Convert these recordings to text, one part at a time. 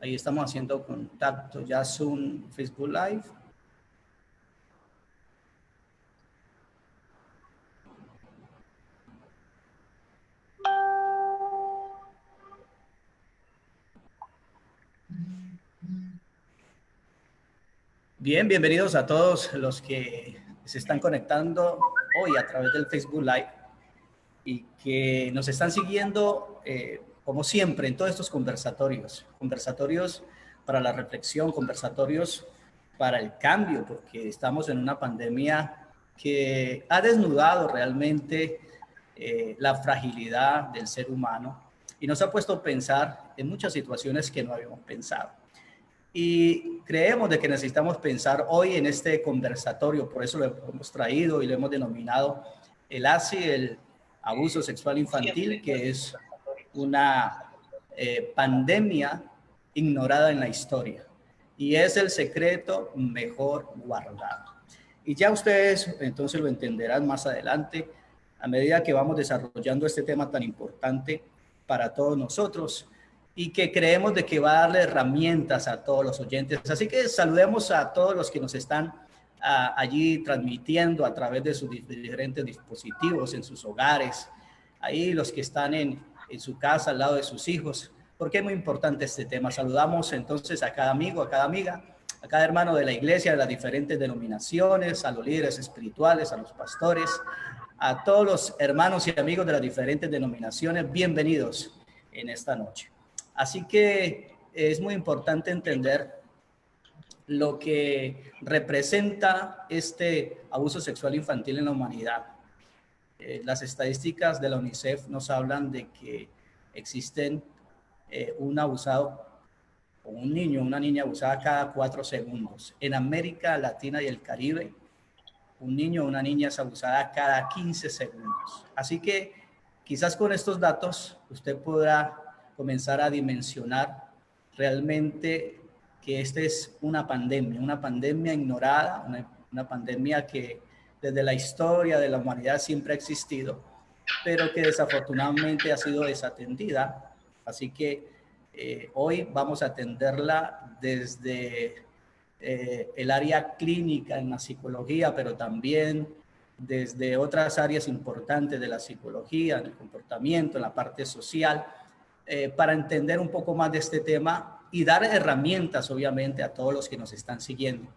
Ahí estamos haciendo contacto, ya Zoom, Facebook Live. Bien, bienvenidos a todos los que se están conectando hoy a través del Facebook Live y que nos están siguiendo, como siempre, en todos estos conversatorios para la reflexión, conversatorios para el cambio, porque estamos en una pandemia que ha desnudado realmente la fragilidad del ser humano y nos ha puesto a pensar en muchas situaciones que no habíamos pensado. Y creemos de que necesitamos pensar hoy en este conversatorio, por eso lo hemos traído y lo hemos denominado el ASI, el abuso sexual infantil, que es una pandemia ignorada en la historia y es el secreto mejor guardado. Y ya ustedes entonces lo entenderán más adelante a medida que vamos desarrollando este tema tan importante para todos nosotros y que creemos de que va a darle herramientas a todos los oyentes. Así que saludemos a todos los que nos están allí transmitiendo a través de sus diferentes dispositivos en sus hogares, ahí los que están en su casa al lado de sus hijos, porque es muy importante este tema. Saludamos entonces a cada amigo, a cada amiga, a cada hermano de la iglesia, de las diferentes denominaciones, a los líderes espirituales, a los pastores, a todos los hermanos y amigos de las diferentes denominaciones. Bienvenidos en esta noche. Así que es muy importante entender lo que representa este abuso sexual infantil en la humanidad. Las estadísticas de la UNICEF nos hablan de que existen un abusado o un niño, una niña abusada cada 4 segundos. En América Latina y el Caribe, un niño o una niña es abusada cada 15 segundos. Así que quizás con estos datos usted podrá comenzar a dimensionar realmente que esta es una pandemia ignorada, una pandemia que desde la historia de la humanidad siempre ha existido, pero que desafortunadamente ha sido desatendida. Así que hoy vamos a atenderla desde el área clínica en la psicología, pero también desde otras áreas importantes de la psicología, en el comportamiento, en la parte social, para entender un poco más de este tema y dar herramientas, obviamente, a todos los que nos están siguiendo.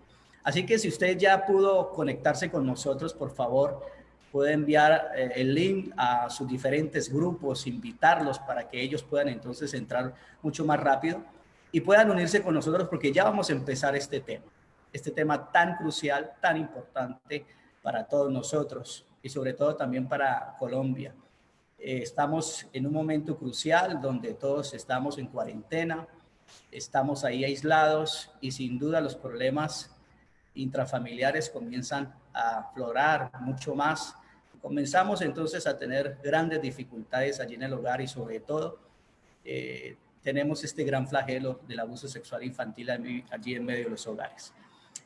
Así que si usted ya pudo conectarse con nosotros, por favor, puede enviar el link a sus diferentes grupos, invitarlos para que ellos puedan entonces entrar mucho más rápido y puedan unirse con nosotros porque ya vamos a empezar este tema tan crucial, tan importante para todos nosotros y sobre todo también para Colombia. Estamos en un momento crucial donde todos estamos en cuarentena, estamos ahí aislados y sin duda los problemas intrafamiliares comienzan a aflorar mucho más. Comenzamos entonces a tener grandes dificultades allí en el hogar y sobre todo tenemos este gran flagelo del abuso sexual infantil allí en medio de los hogares.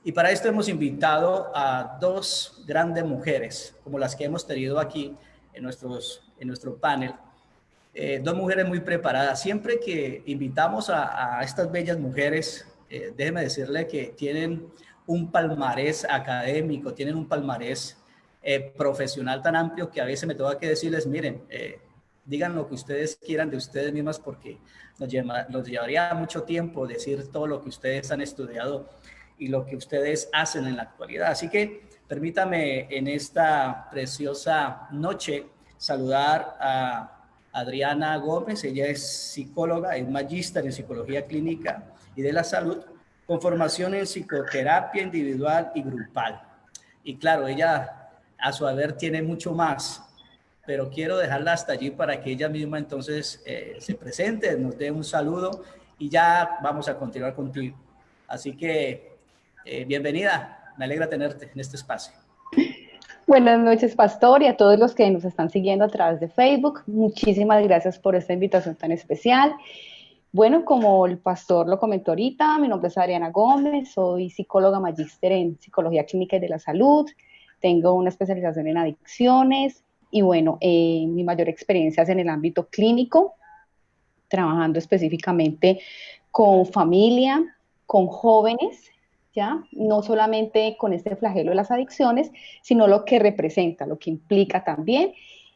Y para esto hemos invitado a 2 grandes mujeres, como las que hemos tenido aquí en nuestro panel. 2 mujeres muy preparadas. Siempre que invitamos a estas bellas mujeres, déjeme decirle que tienen un palmarés académico, tienen un palmarés profesional tan amplio que a veces me tengo que decirles, miren, digan lo que ustedes quieran de ustedes mismas porque nos llevaría mucho tiempo decir todo lo que ustedes han estudiado y lo que ustedes hacen en la actualidad. Así que permítame en esta preciosa noche saludar a Adriana Gómez. Ella es psicóloga, es magíster en psicología clínica y de la salud, con formación en psicoterapia individual y grupal. Y claro, ella a su haber tiene mucho más, pero quiero dejarla hasta allí para que ella misma entonces se presente, nos dé un saludo y ya vamos a continuar contigo. Así que bienvenida, me alegra tenerte en este espacio. Buenas noches, Pastor, y a todos los que nos están siguiendo a través de Facebook. Muchísimas gracias por esta invitación tan especial. Bueno, como el pastor lo comentó ahorita, mi nombre es Adriana Gómez, soy psicóloga magíster en psicología clínica y de la salud, tengo una especialización en adicciones y bueno, mi mayor experiencia es en el ámbito clínico, trabajando específicamente con familia, con jóvenes, ¿ya? No solamente con este flagelo de las adicciones, sino lo que representa, lo que implica también.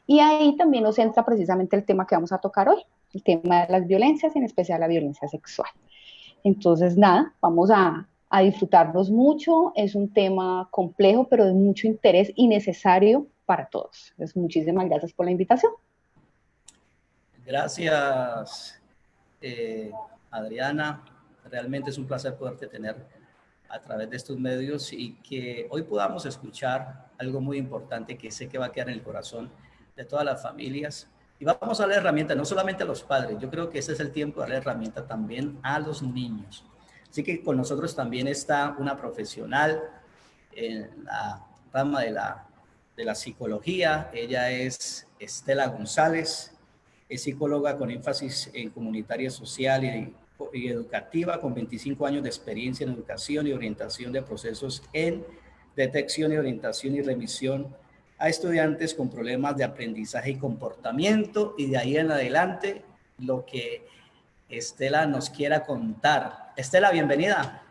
Y ahí también nos entra precisamente el tema que vamos a tocar hoy, el tema de las violencias, en especial la violencia sexual. Entonces, nada, vamos a disfrutarnos mucho. Es un tema complejo, pero de mucho interés y necesario para todos. Entonces, muchísimas gracias por la invitación. Gracias, Adriana. Realmente es un placer poderte tener a través de estos medios y que hoy podamos escuchar algo muy importante que sé que va a quedar en el corazón de todas las familias. Y vamos a darle herramientas, no solamente a los padres, yo creo que ese es el tiempo de darle herramientas también a los niños. Así que con nosotros también está una profesional en la rama de la psicología. Ella es Estela González, es psicóloga con énfasis en comunitaria social y educativa, con 25 años de experiencia en educación y orientación de procesos en detección y orientación y remisión a estudiantes con problemas de aprendizaje y comportamiento, y de ahí en adelante lo que Estela nos quiera contar. Estela, bienvenida.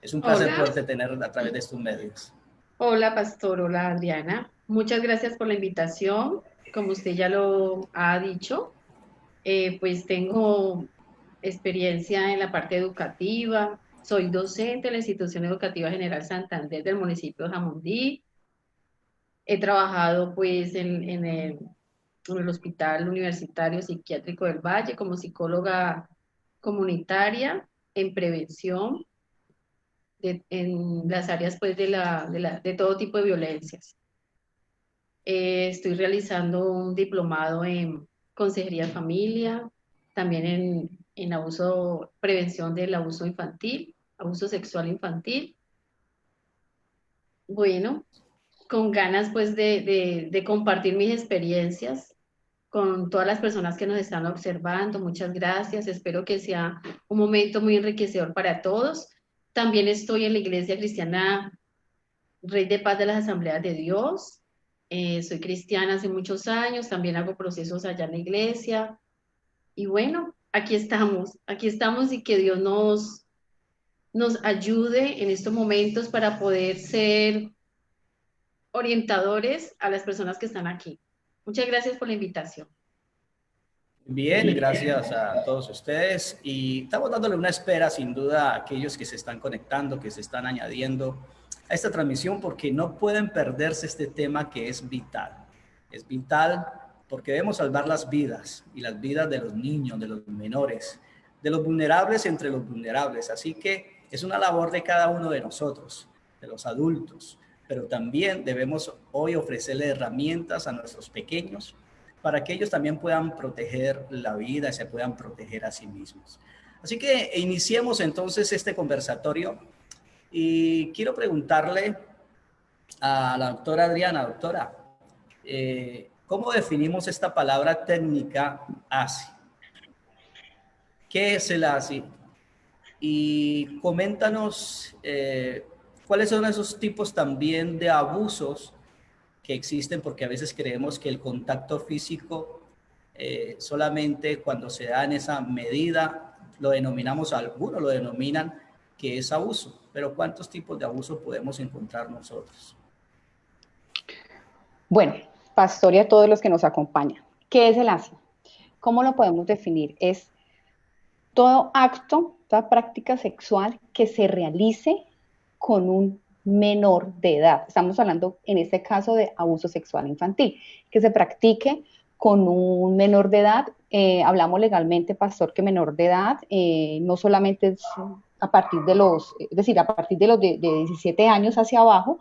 Es un placer Hola, poderte tener a través de estos medios. hola Pastor, hola Adriana. Muchas gracias por la invitación. Como usted ya lo ha dicho, pues tengo experiencia en la parte educativa. Soy docente de la Institución Educativa General Santander del municipio de Jamundí. He trabajado pues en el Hospital Universitario Psiquiátrico del Valle como psicóloga comunitaria en prevención en las áreas pues de todo tipo de violencias. Estoy realizando un diplomado en consejería de familia, también en abuso, prevención del abuso infantil, abuso sexual infantil. Bueno, con ganas pues de compartir mis experiencias con todas las personas que nos están observando. Muchas gracias. Espero que sea un momento muy enriquecedor para todos. También estoy en la Iglesia Cristiana Rey de Paz de las Asambleas de Dios. Soy cristiana hace muchos años, también hago procesos allá en la iglesia. Y bueno, aquí estamos y que Dios nos ayude en estos momentos para poder ser orientadores a las personas que están aquí. Muchas gracias por la invitación. Bien, gracias a todos ustedes. Y estamos dándole una espera, sin duda, a aquellos que se están conectando, que se están añadiendo a esta transmisión, porque no pueden perderse este tema que es vital. Es vital porque debemos salvar las vidas y las vidas de los niños, de los menores, de los vulnerables entre los vulnerables. Así que es una labor de cada uno de nosotros, de los adultos, pero también debemos hoy ofrecerle herramientas a nuestros pequeños para que ellos también puedan proteger la vida y se puedan proteger a sí mismos. Así que iniciemos entonces este conversatorio y quiero preguntarle a la doctora Adriana, doctora, ¿cómo definimos esta palabra técnica ASI? ¿Qué es el ASI? Y coméntanos cuáles son esos tipos también de abusos que existen, porque a veces creemos que el contacto físico solamente cuando se da en esa medida lo denominamos, algunos lo denominan que es abuso, pero ¿cuántos tipos de abuso podemos encontrar nosotros? Bueno, pastor y a todos los que nos acompañan. ¿Qué es el ASI? ¿Cómo lo podemos definir? Es todo acto, toda práctica sexual que se realice con un menor de edad. Estamos hablando en este caso de abuso sexual infantil, que se practique con un menor de edad. Hablamos legalmente, pastor, que menor de edad no solamente es a partir de los, es decir, a partir de los de 17 años hacia abajo,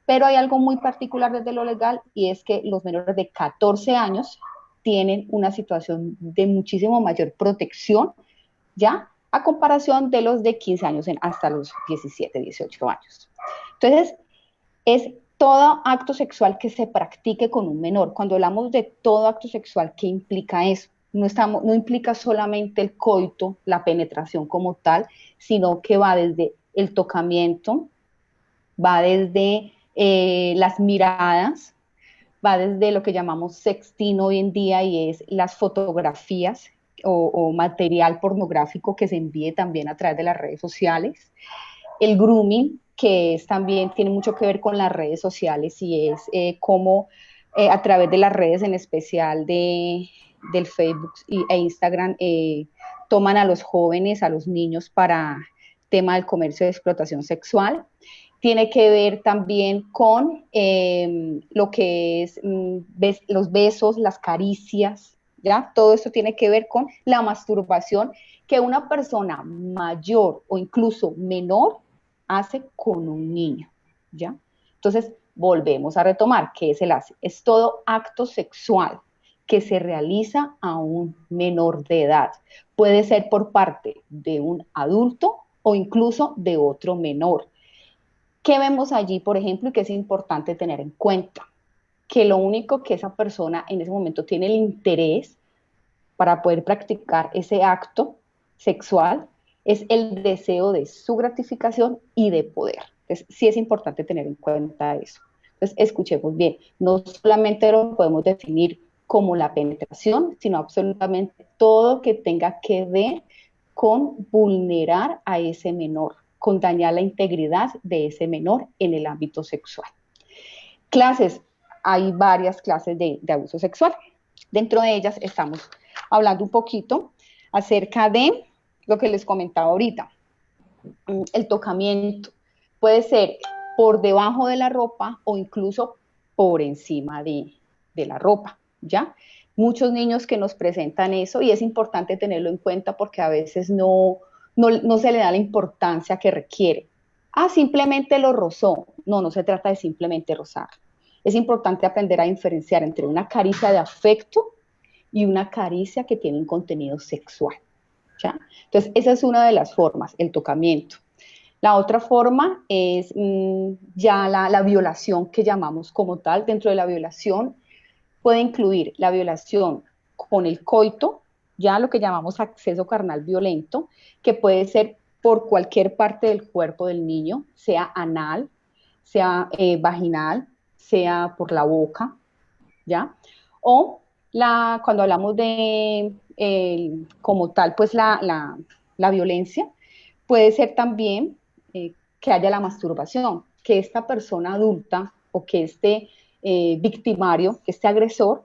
pero hay algo muy particular desde lo legal y es que los menores de 14 años tienen una situación de muchísimo mayor protección, ¿ya? A comparación de los de 15 años hasta los 17, 18 años. Entonces, es todo acto sexual que se practique con un menor. Cuando hablamos de todo acto sexual, ¿qué implica eso? No implica solamente el coito, la penetración como tal, sino que va desde el tocamiento, va desde las miradas, va desde lo que llamamos sexting hoy en día y es las fotografías o material pornográfico que se envíe también a través de las redes sociales. El grooming, que es, también tiene mucho que ver con las redes sociales y es cómo a través de las redes, en especial del Facebook e Instagram, toman a los jóvenes, a los niños para tema del comercio de explotación sexual. Tiene que ver también con lo que es los besos, las caricias, ¿ya? Todo esto tiene que ver con la masturbación que una persona mayor o incluso menor hace con un niño, ¿ya? Entonces, volvemos a retomar, ¿qué es el hace? Es todo acto sexual que se realiza a un menor de edad. Puede ser por parte de un adulto o incluso de otro menor. ¿Qué vemos allí, por ejemplo, y que es importante tener en cuenta? Que lo único que esa persona en ese momento tiene el interés para poder practicar ese acto sexual es el deseo de su gratificación y de poder. Entonces, sí es importante tener en cuenta eso. Entonces, escuchemos bien, no solamente lo podemos definir como la penetración, sino absolutamente todo que tenga que ver con vulnerar a ese menor, con dañar la integridad de ese menor en el ámbito sexual. Clases, hay varias clases de abuso sexual. Dentro de ellas estamos hablando un poquito acerca de lo que les comentaba ahorita, el tocamiento. Puede ser por debajo de la ropa o incluso por encima de la ropa, ¿ya? Muchos niños que nos presentan eso y es importante tenerlo en cuenta porque a veces no se le da la importancia que requiere. Ah, simplemente lo rozó. No, no se trata de simplemente rozar. Es importante aprender a diferenciar entre una caricia de afecto y una caricia que tiene un contenido sexual, ¿ya? Entonces, esa es una de las formas, el tocamiento. La otra forma es ya la violación que llamamos como tal. Dentro de la violación puede incluir la violación con el coito, ya lo que llamamos acceso carnal violento, que puede ser por cualquier parte del cuerpo del niño, sea anal, sea vaginal, sea por la boca, ¿ya? O cuando hablamos de, como tal, pues la violencia, puede ser también que haya la masturbación, que esta persona adulta o que este victimario, que este agresor,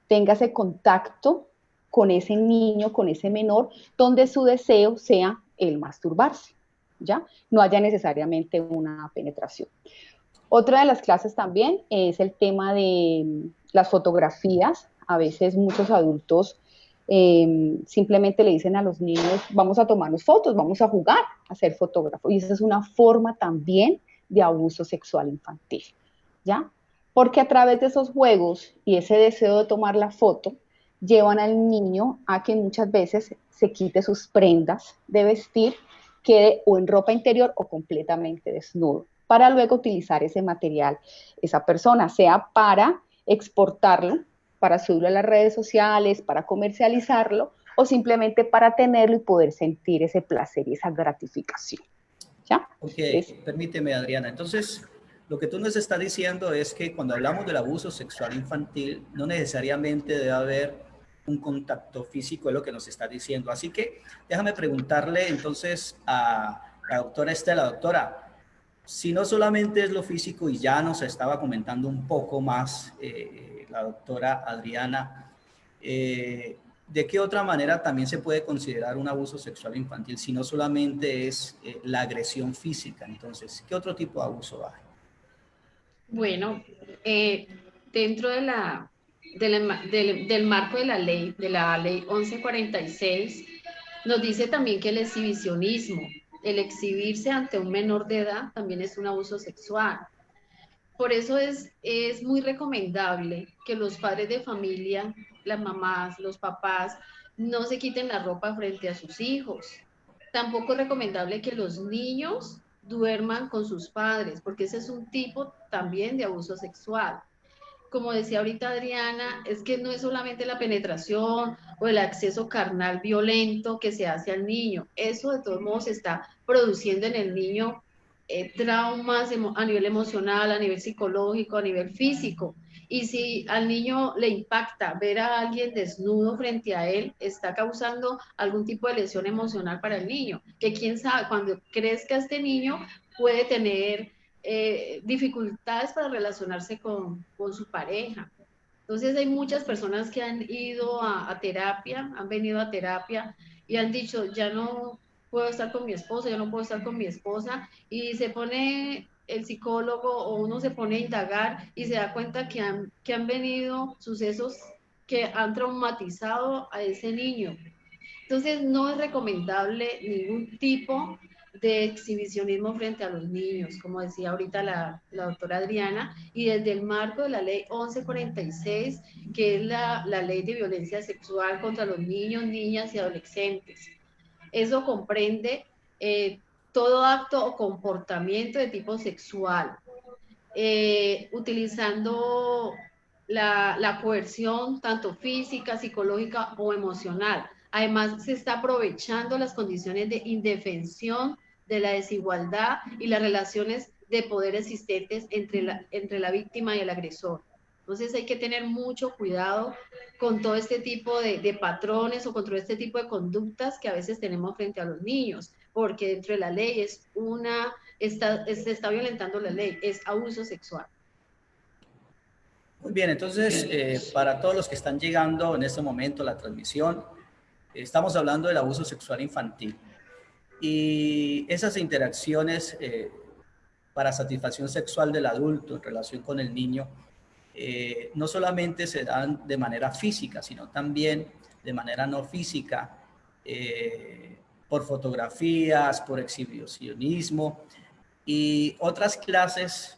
tenga ese contacto con ese niño, con ese menor, donde su deseo sea el masturbarse, ¿ya? No haya necesariamente una penetración. Otra de las clases también es el tema de las fotografías. A veces muchos adultos simplemente le dicen a los niños, vamos a tomarnos fotos, vamos a jugar a ser fotógrafo. Y esa es una forma también de abuso sexual infantil, ¿ya? Porque a través de esos juegos y ese deseo de tomar la foto, llevan al niño a que muchas veces se quite sus prendas de vestir, quede o en ropa interior o completamente desnudo, para luego utilizar ese material, esa persona, sea para exportarlo, para subirlo a las redes sociales, para comercializarlo, o simplemente para tenerlo y poder sentir ese placer y esa gratificación. ¿Ya? Ok, permíteme, Adriana. Entonces, lo que tú nos estás diciendo es que cuando hablamos del abuso sexual infantil, no necesariamente debe haber un contacto físico, es lo que nos está diciendo. Así que déjame preguntarle entonces a la doctora Estela, doctora, si no solamente es lo físico y ya nos estaba comentando un poco más la doctora Adriana, ¿de qué otra manera también se puede considerar un abuso sexual infantil si no solamente es la agresión física? Entonces, ¿qué otro tipo de abuso hay? Bueno, dentro del marco de la ley 1146, nos dice también que el exhibicionismo, el exhibirse ante un menor de edad, también es un abuso sexual. Por eso es muy recomendable que los padres de familia, las mamás, los papás, no se quiten la ropa frente a sus hijos. Tampoco es recomendable que los niños duerman con sus padres, porque ese es un tipo también de abuso sexual. Como decía ahorita Adriana, es que no es solamente la penetración o el acceso carnal violento que se hace al niño, eso de todos modos está produciendo en el niño traumas a nivel emocional, a nivel psicológico, a nivel físico. Y si al niño le impacta ver a alguien desnudo frente a él, está causando algún tipo de lesión emocional para el niño, que quién sabe, cuando crezca este niño puede tener dificultades para relacionarse con su pareja. Entonces hay muchas personas que han ido a terapia, han venido a terapia y han dicho, ya no puedo estar con mi esposo, ya no puedo estar con mi esposa, y se pone el psicólogo o uno se pone a indagar y se da cuenta que han venido sucesos que han traumatizado a ese niño. Entonces, no es recomendable ningún tipo de exhibicionismo frente a los niños, como decía ahorita la doctora Adriana, y desde el marco de la ley 1146, que es la ley de violencia sexual contra los niños, niñas y adolescentes. Eso comprende todo acto o comportamiento de tipo sexual, utilizando la coerción tanto física, psicológica o emocional. Además, se está aprovechando las condiciones de indefensión, de la desigualdad y las relaciones de poder existentes entre la víctima y el agresor. Entonces hay que tener mucho cuidado con todo este tipo de patrones o con todo este tipo de conductas que a veces tenemos frente a los niños, porque dentro de la ley se está violentando la ley, es abuso sexual. Muy bien, entonces, para todos los que están llegando en este momento a la transmisión, estamos hablando del abuso sexual infantil y esas interacciones para satisfacción sexual del adulto en relación con el niño, no solamente se dan de manera física, sino también de manera no física, por fotografías, por exhibicionismo y otras clases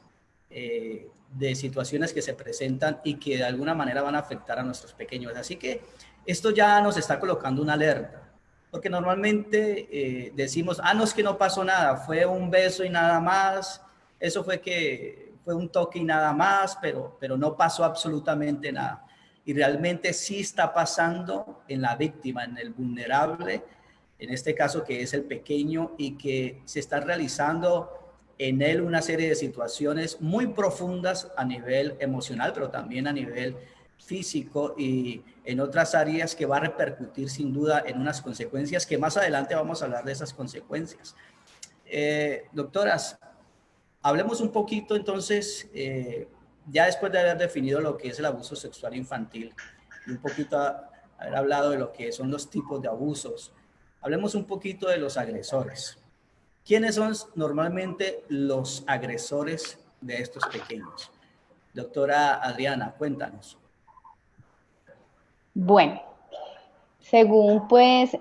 de situaciones que se presentan y que de alguna manera van a afectar a nuestros pequeños. Así que esto ya nos está colocando una alerta, porque normalmente decimos, no, es que no pasó nada, fue un beso y nada más, eso fue un toque y nada más, pero no pasó absolutamente nada. Y realmente sí está pasando en la víctima, en el vulnerable, en este caso que es el pequeño, y que se está realizando en él una serie de situaciones muy profundas a nivel emocional, pero también a nivel físico y en otras áreas que va a repercutir sin duda en unas consecuencias que más adelante vamos a hablar de esas consecuencias. Doctoras, hablemos un poquito entonces, ya después de haber definido lo que es el abuso sexual infantil y un poquito haber hablado de lo que son los tipos de abusos, hablemos un poquito de los agresores. ¿Quiénes son normalmente los agresores de estos pequeños? Doctora Adriana, cuéntanos. Bueno, según pues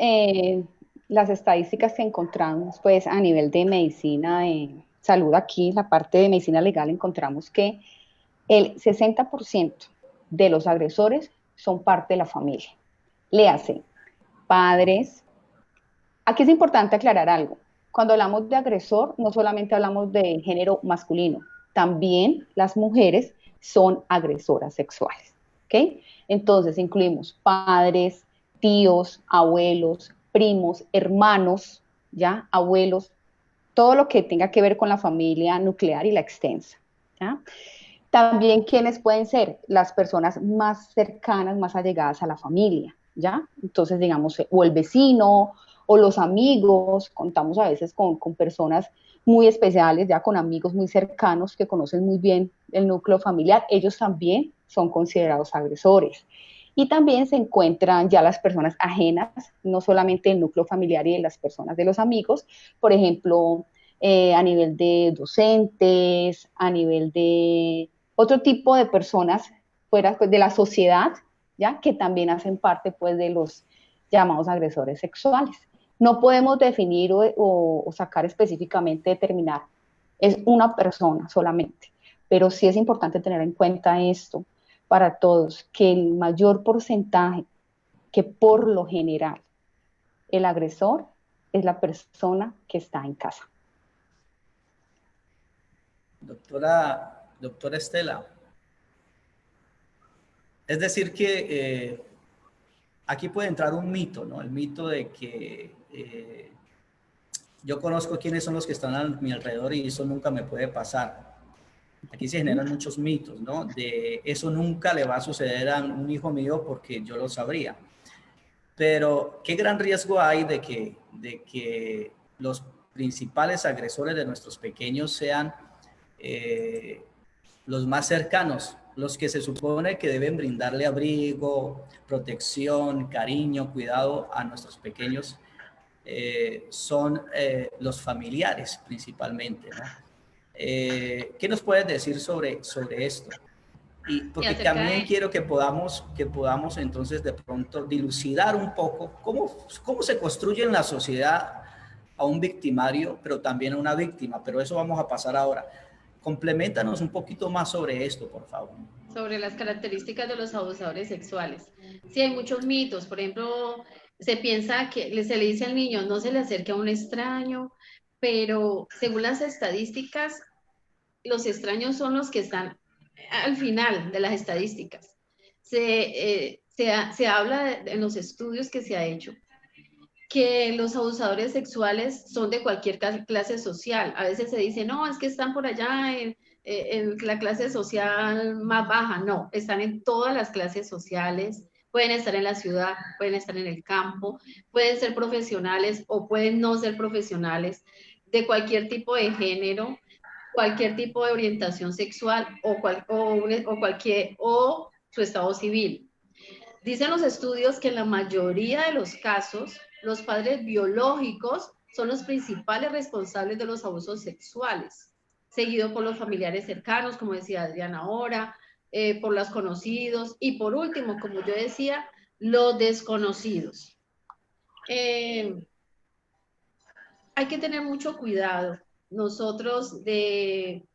las estadísticas que encontramos pues a nivel de medicina de salud aquí, la parte de medicina legal, encontramos que el 60% de los agresores son parte de la familia. Léase, padres. Aquí es importante aclarar algo. Cuando hablamos de agresor, no solamente hablamos de género masculino, también las mujeres son agresoras sexuales. ¿Ok? Entonces incluimos padres, tíos, abuelos, primos, hermanos, ¿ya? Abuelos, todo lo que tenga que ver con la familia nuclear y la extensa. ¿Ya? También quienes pueden ser las personas más cercanas, más allegadas a la familia, ¿ya? Entonces, digamos, o el vecino o los amigos, contamos a veces con personas muy especiales, ya con amigos muy cercanos que conocen muy bien el núcleo familiar, ellos también son considerados agresores. Y también se encuentran ya las personas ajenas, no solamente el núcleo familiar y de las personas de los amigos, por ejemplo, a nivel de docentes, a nivel de otro tipo de personas fuera pues, de la sociedad, ¿ya? Que también hacen parte pues, de los llamados agresores sexuales. No podemos definir o sacar específicamente, determinar, es una persona solamente, pero sí es importante tener en cuenta esto para todos, que el mayor porcentaje, que por lo general el agresor es la persona que está en casa. Doctora Estela, es decir que aquí puede entrar un mito, ¿no? El mito de que yo conozco quiénes son los que están a mi alrededor y eso nunca me puede pasar. aquí se generan muchos mitos, ¿no? De eso nunca le va a suceder a un hijo mío porque yo lo sabría. Pero qué gran riesgo hay de que los principales agresores de nuestros pequeños sean los más cercanos, los que se supone que deben brindarle abrigo, protección, cariño, cuidado a nuestros pequeños, son los familiares principalmente, ¿no? ¿Qué nos puedes decir sobre esto? Y Y porque acerca también de, quiero que podamos entonces de pronto dilucidar un poco cómo se construye en la sociedad a un victimario, pero también a una víctima, pero eso vamos a pasar ahora. Compleméntanos un poquito más sobre esto, por favor. sobre las características de los abusadores sexuales. Sí, hay muchos mitos. Por ejemplo, se piensa que se le dice al niño, no se le acerque a un extraño, pero según las estadísticas, los extraños son los que están al final de las estadísticas. Se habla en los estudios que se ha hecho que los abusadores sexuales son de cualquier clase social. A veces se dice, no, es que están por allá en la clase social más baja. No, están en todas las clases sociales. Pueden estar en la ciudad, pueden estar en el campo, pueden ser profesionales o pueden no ser profesionales, de cualquier tipo de género, cualquier tipo de orientación sexual o su estado civil. Dicen los estudios que en la mayoría de los casos, los padres biológicos son los principales responsables de los abusos sexuales, seguido por los familiares cercanos, como decía Adriana ahora, por los conocidos y por último, como yo decía, los desconocidos. Eh, Hay que tener mucho cuidado nosotros de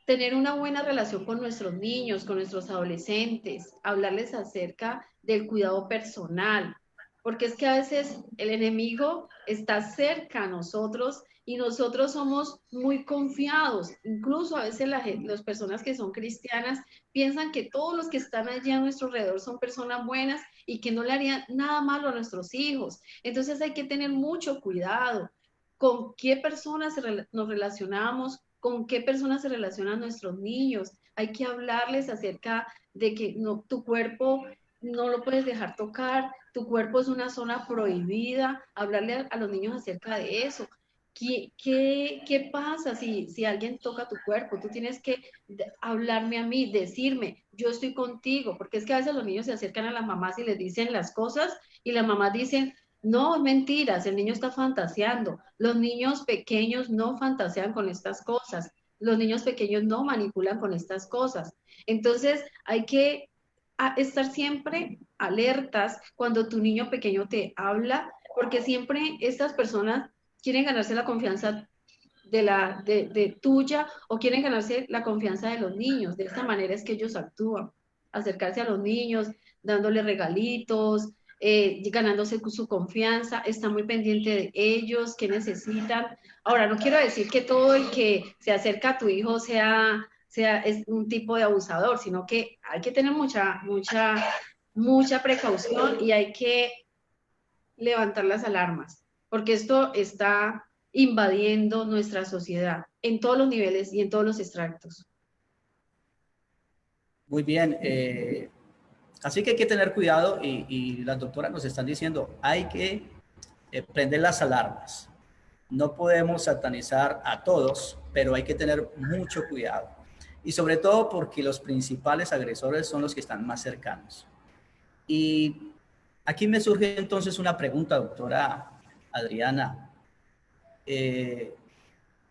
tener una buena relación con nuestros niños, con nuestros adolescentes, hablarles acerca del cuidado personal, porque es que a veces el enemigo está cerca a nosotros y nosotros somos muy confiados. Incluso a veces las personas que son cristianas piensan que todos los que están allí a nuestro alrededor son personas buenas y que no le harían nada malo a nuestros hijos. Entonces hay que tener mucho cuidado con qué personas nos relacionamos, con qué personas se relacionan nuestros niños. Hay que hablarles acerca de que no, tu cuerpo no lo puedes dejar tocar, tu cuerpo es una zona prohibida, hablarle a los niños acerca de eso. ¿Qué pasa si alguien toca tu cuerpo? Tú tienes que hablarme a mí, decirme, yo estoy contigo, porque es que a veces los niños se acercan a las mamás y les dicen las cosas y las mamás dicen, no, es mentiras, el niño está fantaseando. Los niños pequeños no fantasean con estas cosas. Los niños pequeños no manipulan con estas cosas. Entonces, hay que estar siempre alertas cuando tu niño pequeño te habla, porque siempre estas personas quieren ganarse la confianza de tuya o quieren ganarse la confianza de los niños. De esta manera es que ellos actúan. Acercarse a los niños, dándole regalitos, ganándose su confianza, está muy pendiente de ellos, qué necesitan. Ahora, no quiero decir que todo el que se acerca a tu hijo es un tipo de abusador, sino que hay que tener mucha precaución y hay que levantar las alarmas, porque esto está invadiendo nuestra sociedad en todos los niveles y en todos los extractos. Muy bien. Así que hay que tener cuidado y las doctoras nos están diciendo, hay que prender las alarmas. No podemos satanizar a todos, pero hay que tener mucho cuidado. Y sobre todo porque los principales agresores son los que están más cercanos. Y aquí me surge entonces una pregunta, doctora Adriana. Eh,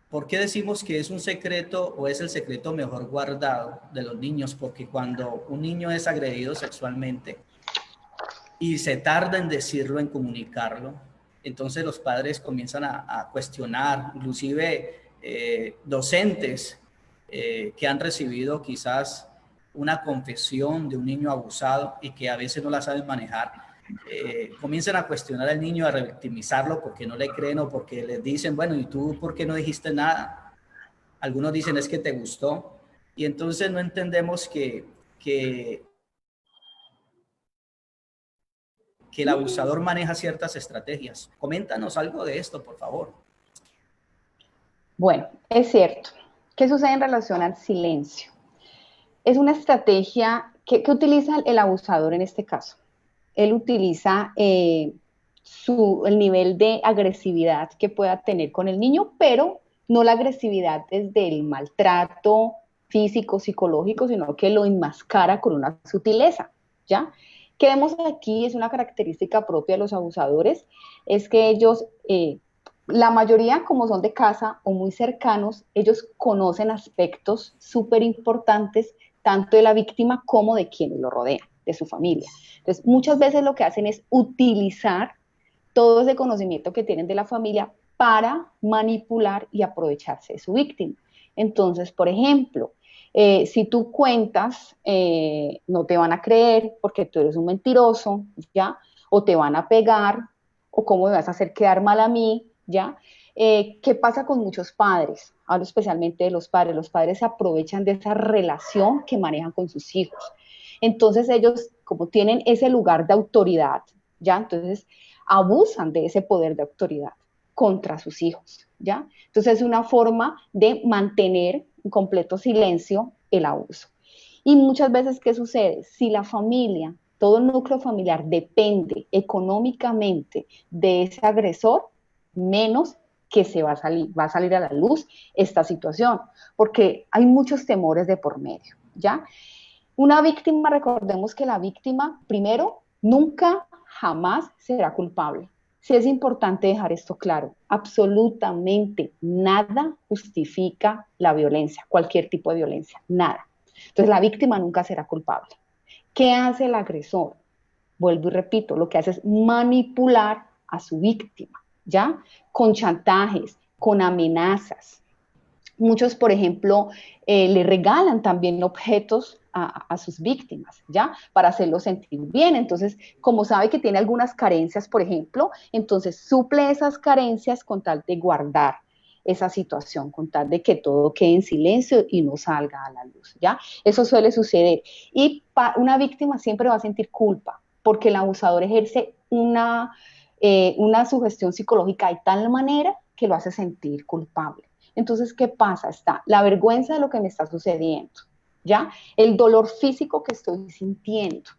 ¿Por qué decimos que es un secreto o es el secreto mejor guardado de los niños? Porque cuando un niño es agredido sexualmente y se tarda en decirlo, en comunicarlo, entonces los padres comienzan a cuestionar, inclusive docentes que han recibido quizás una confesión de un niño abusado y que a veces no la saben manejar, comienzan a cuestionar al niño, a revictimizarlo porque no le creen o porque les dicen, bueno, ¿y tú por qué no dijiste nada? Algunos dicen es que te gustó y entonces no entendemos que el abusador maneja ciertas estrategias. Coméntanos algo de esto, por favor. Bueno, es cierto. ¿Qué sucede en relación al silencio? Es una estrategia que utiliza el abusador en este caso. Él utiliza el nivel de agresividad que pueda tener con el niño, pero no la agresividad desde el maltrato físico, psicológico, sino que lo enmascara con una sutileza, ¿ya? Que vemos aquí es una característica propia de los abusadores, es que ellos, la mayoría como son de casa o muy cercanos, ellos conocen aspectos súper importantes tanto de la víctima como de quienes lo rodean, de su familia. Entonces, muchas veces lo que hacen es utilizar todo ese conocimiento que tienen de la familia para manipular y aprovecharse de su víctima. Entonces, por ejemplo, si tú cuentas, no te van a creer porque tú eres un mentiroso, ¿ya? O te van a pegar, o cómo me vas a hacer quedar mal a mí, ¿ya? ¿Qué pasa con muchos padres? Hablo especialmente de los padres. Los padres se aprovechan de esa relación que manejan con sus hijos. Entonces ellos, como tienen ese lugar de autoridad, ¿ya? Entonces abusan de ese poder de autoridad contra sus hijos, ¿ya? Entonces es una forma de mantener en completo silencio el abuso. Y muchas veces, ¿qué sucede? Si la familia, todo el núcleo familiar depende económicamente de ese agresor, menos que va a salir a la luz esta situación, porque hay muchos temores de por medio, ¿ya? Una víctima, recordemos que la víctima, primero, nunca, jamás será culpable. Sí es importante dejar esto claro. Absolutamente nada justifica la violencia, cualquier tipo de violencia, nada. Entonces la víctima nunca será culpable. ¿Qué hace el agresor? Vuelvo y repito, lo que hace es manipular a su víctima, ¿ya? Con chantajes, con amenazas. Muchos, por ejemplo, le regalan también objetos a sus víctimas, ¿ya? Para hacerlo sentir bien. Entonces, como sabe que tiene algunas carencias, por ejemplo, entonces suple esas carencias con tal de guardar esa situación, con tal de que todo quede en silencio y no salga a la luz, ¿ya? Eso suele suceder. Y una víctima siempre va a sentir culpa, porque el abusador ejerce una sugestión psicológica de tal manera que lo hace sentir culpable. Entonces, ¿qué pasa? Está la vergüenza de lo que me está sucediendo, ¿ya? El dolor físico que estoy sintiendo,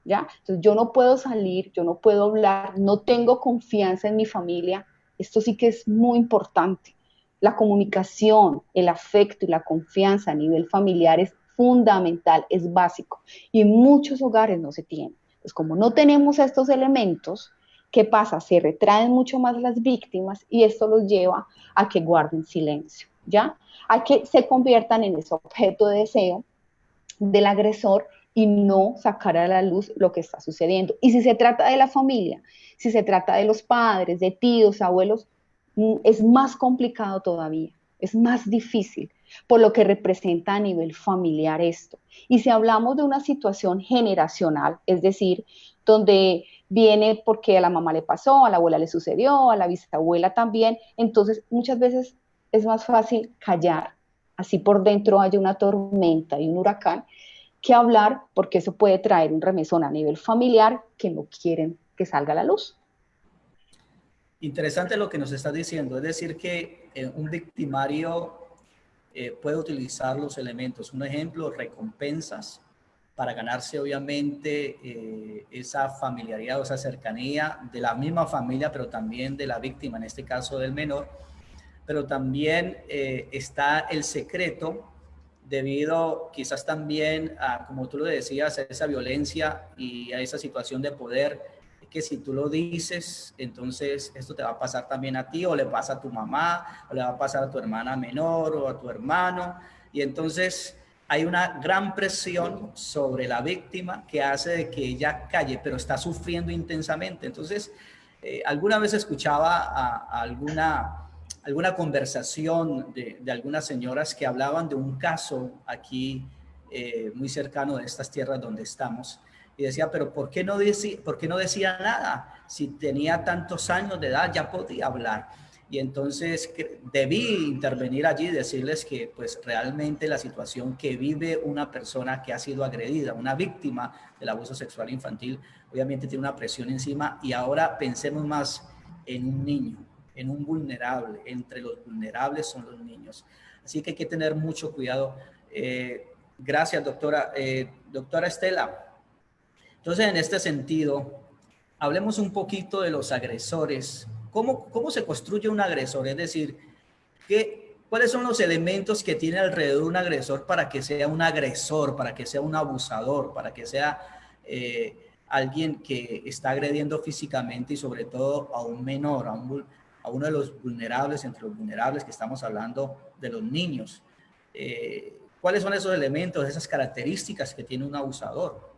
¿ya? Entonces, yo no puedo salir, yo no puedo hablar, no tengo confianza en mi familia. Esto sí que es muy importante. La comunicación, el afecto y la confianza a nivel familiar es fundamental, es básico. Y en muchos hogares no se tiene. Entonces, como no tenemos estos elementos, ¿qué pasa? Se retraen mucho más las víctimas y esto los lleva a que guarden silencio, ¿ya? A que se conviertan en ese objeto de deseo del agresor y no sacar a la luz lo que está sucediendo. Y si se trata de la familia, si se trata de los padres, de tíos, abuelos, es más complicado todavía, es más difícil, por lo que representa a nivel familiar esto. Y si hablamos de una situación generacional, es decir, donde viene porque a la mamá le pasó, a la abuela le sucedió, a la bisabuela también, entonces muchas veces es más fácil callar, así por dentro haya una tormenta y un huracán, que hablar porque eso puede traer un remesón a nivel familiar que no quieren que salga a la luz. Interesante lo que nos estás diciendo, es decir que un victimario puede utilizar los elementos, un ejemplo, recompensas, para ganarse obviamente esa familiaridad o esa cercanía de la misma familia, pero también de la víctima, en este caso del menor, pero también está el secreto debido quizás también a, como tú lo decías, a esa violencia y a esa situación de poder, que si tú lo dices, entonces esto te va a pasar también a ti, o le pasa a tu mamá, o le va a pasar a tu hermana menor, o a tu hermano, y entonces hay una gran presión sobre la víctima que hace de que ella calle, pero está sufriendo intensamente. Entonces, alguna vez escuchaba a alguna conversación de algunas señoras que hablaban de un caso aquí muy cercano de estas tierras donde estamos, y decía, pero ¿por qué no decía nada? Si tenía tantos años de edad, ya podía hablar. Y entonces debí intervenir allí y decirles que pues realmente la situación que vive una persona que ha sido agredida, una víctima del abuso sexual infantil, obviamente tiene una presión encima, y ahora pensemos más en un niño, en un vulnerable. Entre los vulnerables son los niños. Así que hay que tener mucho cuidado. Gracias, doctora. Doctora Estela, entonces en este sentido, hablemos un poquito de los agresores. ¿Cómo se construye un agresor? Es decir, ¿cuáles son los elementos que tiene alrededor un agresor para que sea un agresor, para que sea un abusador, para que sea alguien que está agrediendo físicamente y sobre todo a un menor, a uno de los vulnerables, entre los vulnerables que estamos hablando de los niños? ¿Cuáles son esos elementos, esas características que tiene un abusador?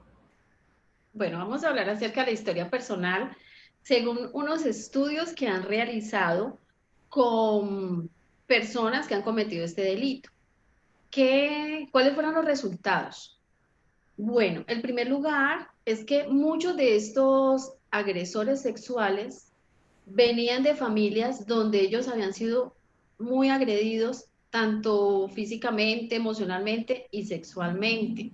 Bueno, vamos a hablar acerca de la historia personal según unos estudios que han realizado con personas que han cometido este delito. ¿Cuáles fueron los resultados? Bueno, el primer lugar es que muchos de estos agresores sexuales venían de familias donde ellos habían sido muy agredidos, tanto físicamente, emocionalmente y sexualmente.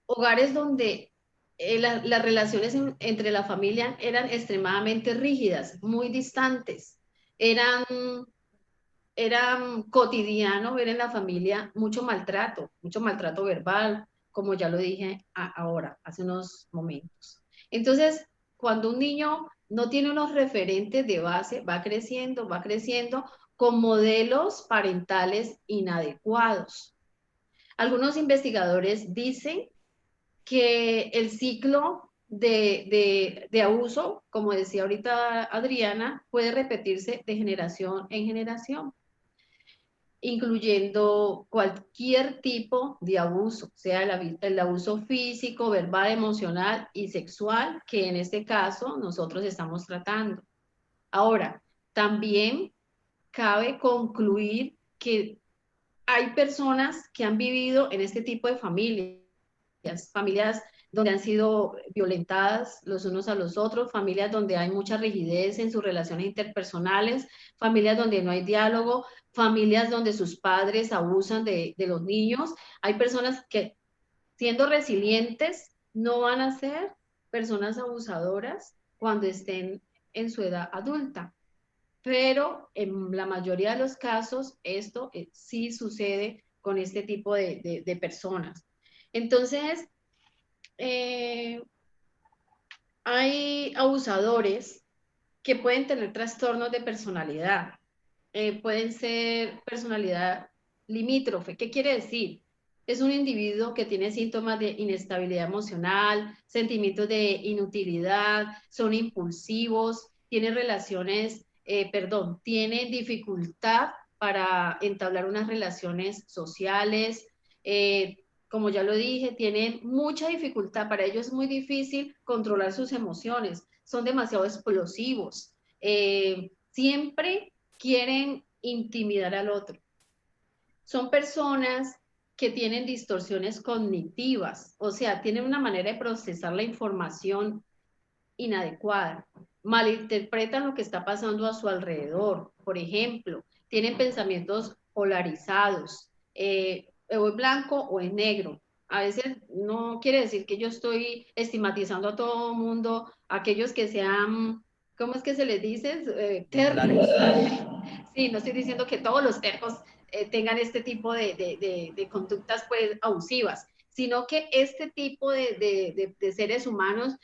Hogares donde las relaciones entre la familia eran extremadamente rígidas, muy distantes. Eran cotidiano ver en la familia mucho maltrato verbal, como ya lo dije ahora, hace unos momentos. Entonces, cuando un niño no tiene unos referentes de base, va creciendo con modelos parentales inadecuados. Algunos investigadores dicen que el ciclo de abuso, como decía ahorita Adriana, puede repetirse de generación en generación, incluyendo cualquier tipo de abuso, sea el abuso físico, verbal, emocional y sexual, que en este caso nosotros estamos tratando. Ahora, también cabe concluir que hay personas que han vivido en este tipo de familias donde han sido violentadas los unos a los otros, familias donde hay mucha rigidez en sus relaciones interpersonales, familias donde no hay diálogo, familias donde sus padres abusan de los niños. Hay personas que, siendo resilientes, no van a ser personas abusadoras cuando estén en su edad adulta. Pero en la mayoría de los casos esto sí sucede con este tipo de personas. Entonces, eh, hay abusadores que pueden tener trastornos de personalidad, pueden ser personalidad limítrofe. ¿Qué quiere decir? Es un individuo que tiene síntomas de inestabilidad emocional, sentimientos de inutilidad, son impulsivos, tienen tienen dificultad para entablar unas relaciones sociales, como ya lo dije, tienen mucha dificultad, para ellos es muy difícil controlar sus emociones, son demasiado explosivos, siempre quieren intimidar al otro. Son personas que tienen distorsiones cognitivas, o sea, tienen una manera de procesar la información inadecuada, malinterpretan lo que está pasando a su alrededor, por ejemplo, tienen pensamientos polarizados, o es blanco o es negro. A veces no quiere decir que yo estoy estigmatizando a todo el mundo, aquellos que sean, ¿cómo es que se les dice? Tercos. Sí, no estoy diciendo que todos los tercos tengan este tipo de conductas pues abusivas, sino que este tipo de seres humanos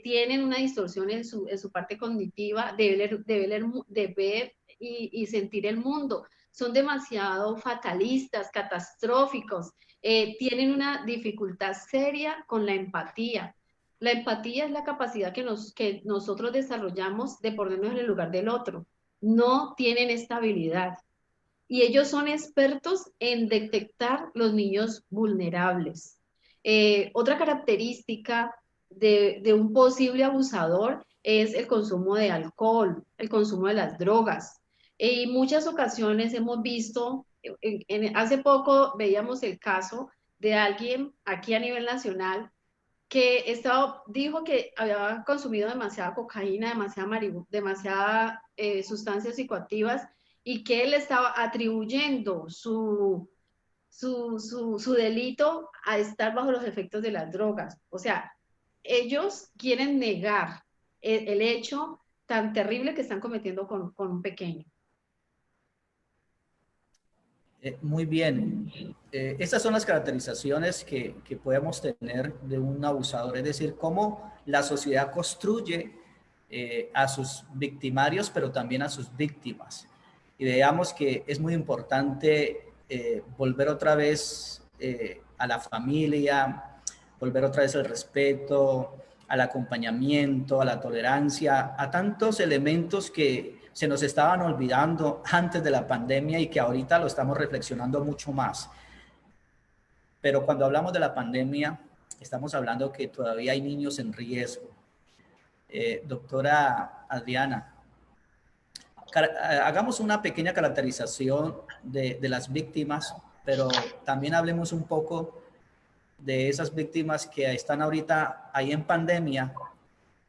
tienen una distorsión en su parte cognitiva de ver y sentir el mundo. Son demasiado fatalistas, catastróficos, tienen una dificultad seria con la empatía. La empatía es la capacidad que nosotros desarrollamos de ponernos en el lugar del otro. No tienen estabilidad. Y ellos son expertos en detectar los niños vulnerables. Otra característica de un posible abusador es el consumo de alcohol, el consumo de las drogas. En muchas ocasiones hemos visto, hace poco veíamos el caso de alguien aquí a nivel nacional que dijo que había consumido demasiada cocaína, demasiadas sustancias psicoactivas y que él estaba atribuyendo su delito a estar bajo los efectos de las drogas. O sea, ellos quieren negar el hecho tan terrible que están cometiendo con un pequeño. Muy bien. Estas son las caracterizaciones que podemos tener de un abusador, es decir, cómo la sociedad construye a sus victimarios, pero también a sus víctimas. Y veamos que es muy importante volver otra vez a la familia, volver otra vez al respeto, al acompañamiento, a la tolerancia, a tantos elementos que se nos estaban olvidando antes de la pandemia y que ahorita lo estamos reflexionando mucho más. Pero cuando hablamos de la pandemia, estamos hablando que todavía hay niños en riesgo. Doctora Adriana, hagamos una pequeña caracterización de las víctimas, pero también hablemos un poco de esas víctimas que están ahorita ahí en pandemia,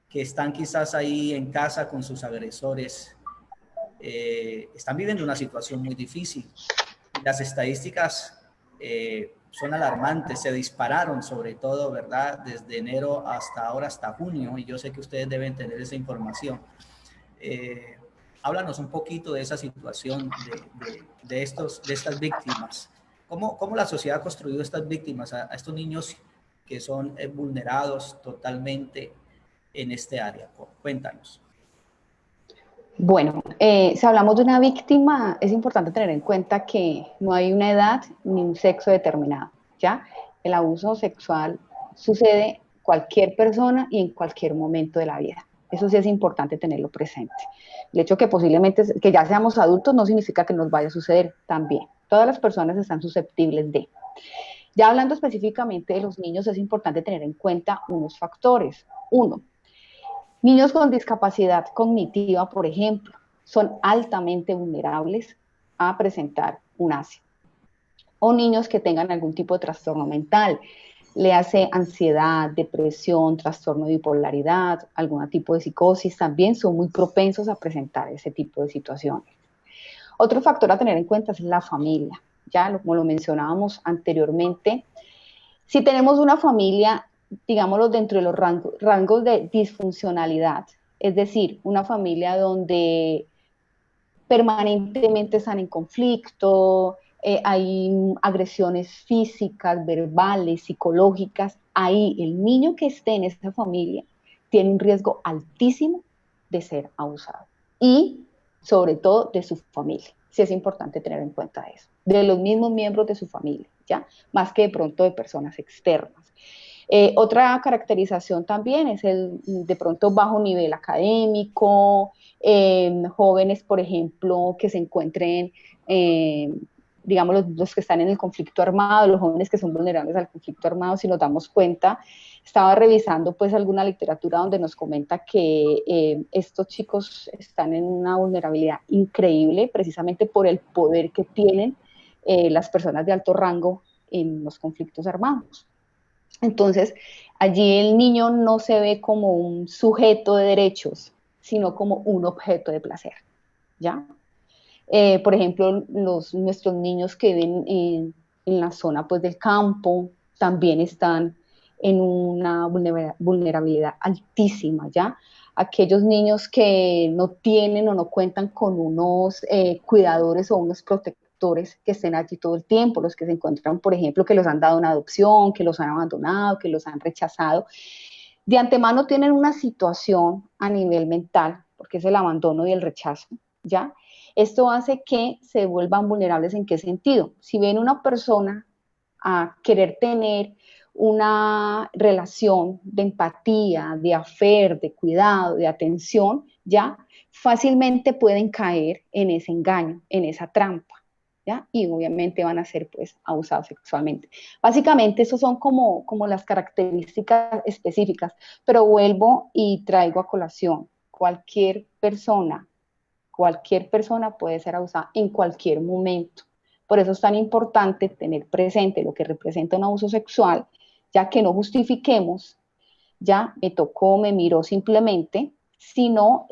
que están quizás ahí en casa con sus agresores, están viviendo una situación muy difícil. Las estadísticas son alarmantes, se dispararon sobre todo, ¿verdad? Desde enero hasta ahora, hasta junio, y yo sé que ustedes deben tener esa información. Háblanos un poquito de esa situación de estas víctimas. ¿Cómo la sociedad ha construido estas víctimas, a estos niños que son vulnerados totalmente en este área? Cuéntanos. Bueno, si hablamos de una víctima, es importante tener en cuenta que no hay una edad ni un sexo determinado, ¿ya? El abuso sexual sucede cualquier persona y en cualquier momento de la vida. Eso sí es importante tenerlo presente. El hecho que posiblemente que ya seamos adultos no significa que nos vaya a suceder también. Todas las personas están susceptibles de. Ya hablando específicamente de los niños, es importante tener en cuenta unos factores. Uno, niños con discapacidad cognitiva, por ejemplo, son altamente vulnerables a presentar un ASI. O niños que tengan algún tipo de trastorno mental, le hace ansiedad, depresión, trastorno de bipolaridad, algún tipo de psicosis, también son muy propensos a presentar ese tipo de situaciones. Otro factor a tener en cuenta es la familia. Ya, como lo mencionábamos anteriormente, si tenemos una familia, digámoslo, dentro de los rangos de disfuncionalidad, es decir, una familia donde permanentemente están en conflicto, hay agresiones físicas, verbales, psicológicas, ahí el niño que esté en esa familia tiene un riesgo altísimo de ser abusado. Y sobre todo de su familia. Sí es importante tener en cuenta eso. De los mismos miembros de su familia, ¿ya? Más que de pronto de personas externas. Otra caracterización también es el de pronto bajo nivel académico, jóvenes, por ejemplo, que se encuentren, digamos, los que están en el conflicto armado, los jóvenes que son vulnerables al conflicto armado, si nos damos cuenta, estaba revisando pues alguna literatura donde nos comenta que estos chicos están en una vulnerabilidad increíble precisamente por el poder que tienen las personas de alto rango en los conflictos armados. Entonces, allí el niño no se ve como un sujeto de derechos, sino como un objeto de placer, ¿ya? Por ejemplo, nuestros niños que viven en la zona pues, del campo también están en una vulnerabilidad altísima, ¿ya? Aquellos niños que no tienen o no cuentan con unos cuidadores o unos protectores que estén allí todo el tiempo, los que se encuentran, por ejemplo, que los han dado una adopción, que los han abandonado, que los han rechazado, de antemano tienen una situación a nivel mental, porque es el abandono y el rechazo, ¿ya? Esto hace que se vuelvan vulnerables. ¿En qué sentido? Si ven una persona a querer tener una relación de empatía, de afer, de cuidado, de atención, ya fácilmente pueden caer en ese engaño, en esa trampa, ¿ya? Y obviamente van a ser pues abusados sexualmente. Básicamente, eso son como las características específicas, pero vuelvo y traigo a colación, cualquier persona puede ser abusada en cualquier momento. Por eso es tan importante tener presente lo que representa un abuso sexual, ya que no justifiquemos, ya me tocó, me miró simplemente, sino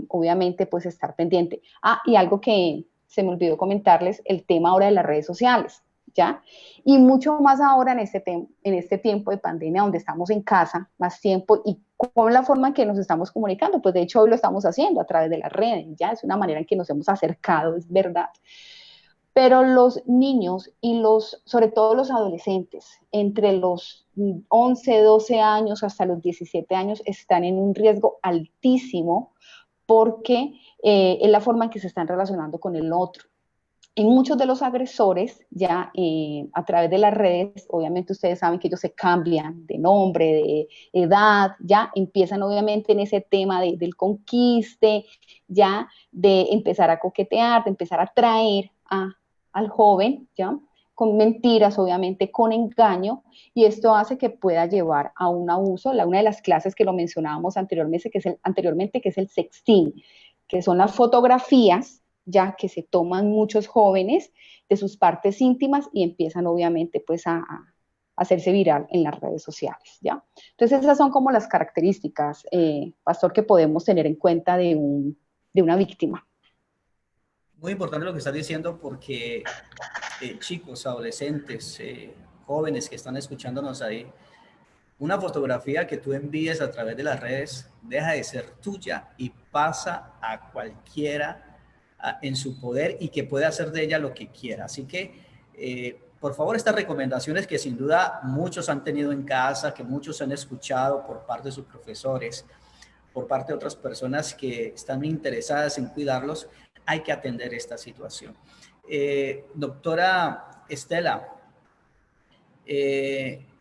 obviamente pues estar pendiente. Ah, y algo que se me olvidó comentarles, el tema ahora de las redes sociales, ¿ya? Y mucho más ahora en este tiempo de pandemia donde estamos en casa más tiempo y con la forma en que nos estamos comunicando, pues de hecho hoy lo estamos haciendo a través de las redes, ¿ya? Es una manera en que nos hemos acercado, es verdad. Pero los niños y sobre todo los adolescentes, entre los 11, 12 años hasta los 17 años, están en un riesgo altísimo porque es la forma en que se están relacionando con el otro. Y muchos de los agresores ya a través de las redes, obviamente ustedes saben que ellos se cambian de nombre, de edad, ya empiezan obviamente en ese tema del conquiste, ya de empezar a coquetear, de empezar a atraer al joven, ya con mentiras, obviamente con engaño, y esto hace que pueda llevar a un abuso. Una de las clases que lo mencionábamos anteriormente, que es el sexting, que son las fotografías ya que se toman muchos jóvenes de sus partes íntimas y empiezan obviamente pues a hacerse viral en las redes sociales, ¿ya? Entonces esas son como las características, Pastor, que podemos tener en cuenta de una víctima. Muy importante lo que estás diciendo porque chicos, adolescentes, jóvenes que están escuchándonos ahí, una fotografía que tú envíes a través de las redes deja de ser tuya y pasa a cualquiera en su poder y que puede hacer de ella lo que quiera. Así que, por favor, estas recomendaciones que sin duda muchos han tenido en casa, que muchos han escuchado por parte de sus profesores, por parte de otras personas que están interesadas en cuidarlos, hay que atender esta situación. Doctora Estela,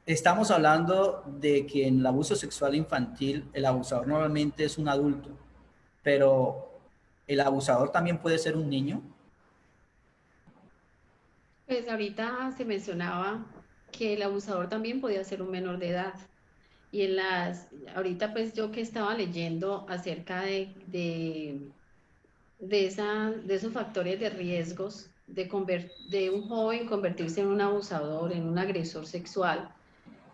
estamos hablando de que en el abuso sexual infantil el abusador normalmente es un adulto, pero ¿el abusador también puede ser un niño? Pues ahorita se mencionaba que el abusador también podía ser un menor de edad. Y ahorita pues yo que estaba leyendo acerca de esos factores de riesgos de un joven convertirse en un abusador, en un agresor sexual,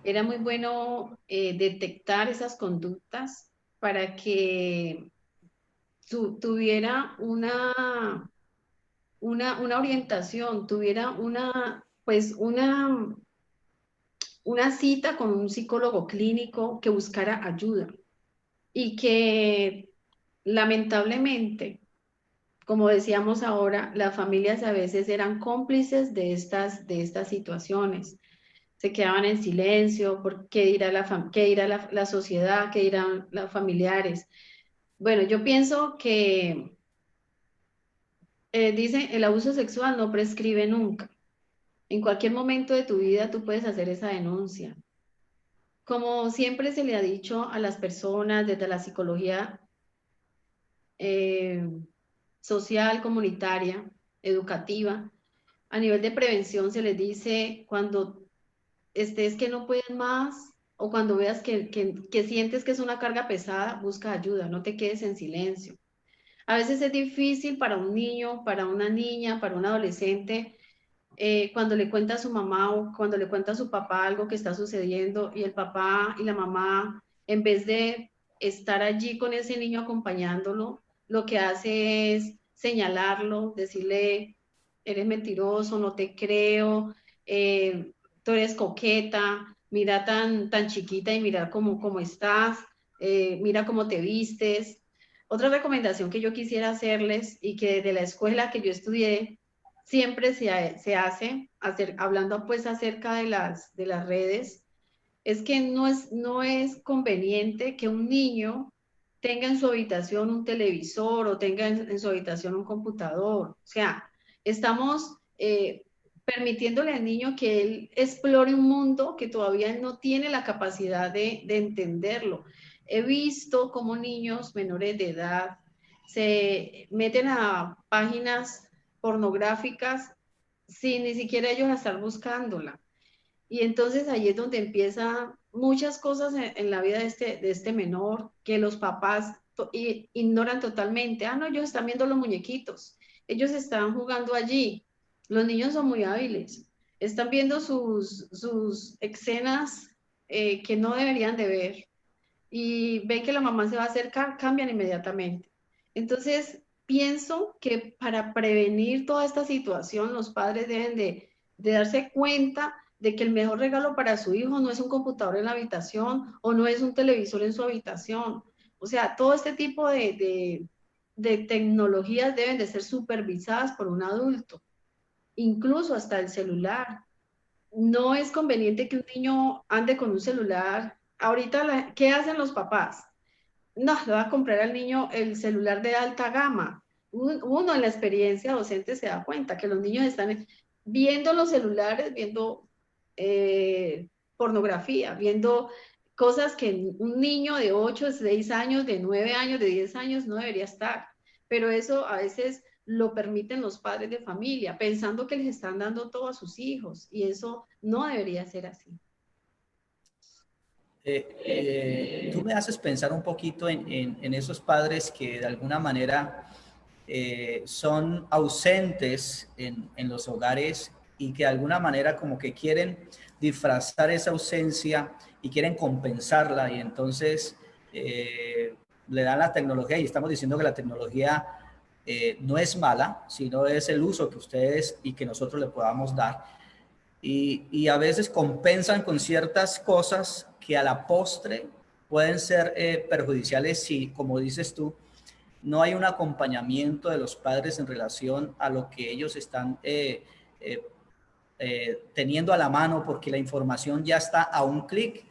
era muy bueno detectar esas conductas para que tuviera una orientación, tuviera una cita con un psicólogo clínico que buscara ayuda y que lamentablemente, como decíamos ahora, las familias a veces eran cómplices de estas situaciones. Se quedaban en silencio, por qué dirá qué dirá la sociedad, qué dirán los familiares. Bueno, yo pienso que, dice, el abuso sexual no prescribe nunca. En cualquier momento de tu vida tú puedes hacer esa denuncia. Como siempre se le ha dicho a las personas desde la psicología eh, social, comunitaria, educativa, a nivel de prevención se les dice cuando estés que no puedes más o cuando veas que sientes que es una carga pesada, busca ayuda, no te quedes en silencio. A veces es difícil para un niño, para una niña, para un adolescente, cuando le cuenta a su mamá o cuando le cuenta a su papá algo que está sucediendo y el papá y la mamá, en vez de estar allí con ese niño acompañándolo, lo que hace es señalarlo, decirle, eres mentiroso, no te creo, tú eres coqueta, mira tan chiquita y mira cómo estás, mira cómo te vistes. Otra recomendación que yo quisiera hacerles y que desde la escuela que yo estudié, siempre se hace, hablando pues acerca de las redes, es que no es conveniente que un niño tenga en su habitación un televisor o tenga en su habitación un computador. O sea, estamos permitiéndole al niño que él explore un mundo que todavía él no tiene la capacidad de entenderlo. He visto cómo niños menores de edad se meten a páginas pornográficas sin ni siquiera ellos estar buscándola. Y entonces ahí es donde empiezan muchas cosas en la vida de este menor que los papás ignoran totalmente. Ah, no, ellos están viendo los muñequitos, ellos están jugando allí. Los niños son muy hábiles, están viendo sus escenas que no deberían de ver y ven que la mamá se va a acercar, cambian inmediatamente. Entonces, pienso que para prevenir toda esta situación, los padres deben de darse cuenta de que el mejor regalo para su hijo no es un computador en la habitación o no es un televisor en su habitación. O sea, todo este tipo de tecnologías deben de ser supervisadas por un adulto. incluso hasta el celular. No es conveniente que un niño ande con un celular. Ahorita, ¿qué hacen los papás? No, le va a comprar al niño el celular de alta gama. Uno en la experiencia docente se da cuenta que los niños están viendo los celulares, viendo pornografía, viendo cosas que un niño de 8, de 6 años, de 9 años, de 10 años no debería estar. Pero eso a veces lo permiten los padres de familia, pensando que les están dando todo a sus hijos, y eso no debería ser así. Tú me haces pensar un poquito en esos padres que de alguna manera son ausentes en los hogares y que de alguna manera como que quieren disfrazar esa ausencia y quieren compensarla y entonces le dan la tecnología y estamos diciendo que la tecnología no es mala, sino es el uso que ustedes y que nosotros le podamos dar y a veces compensan con ciertas cosas que a la postre pueden ser perjudiciales si, como dices tú, no hay un acompañamiento de los padres en relación a lo que ellos están eh, teniendo a la mano, porque la información ya está a un clic.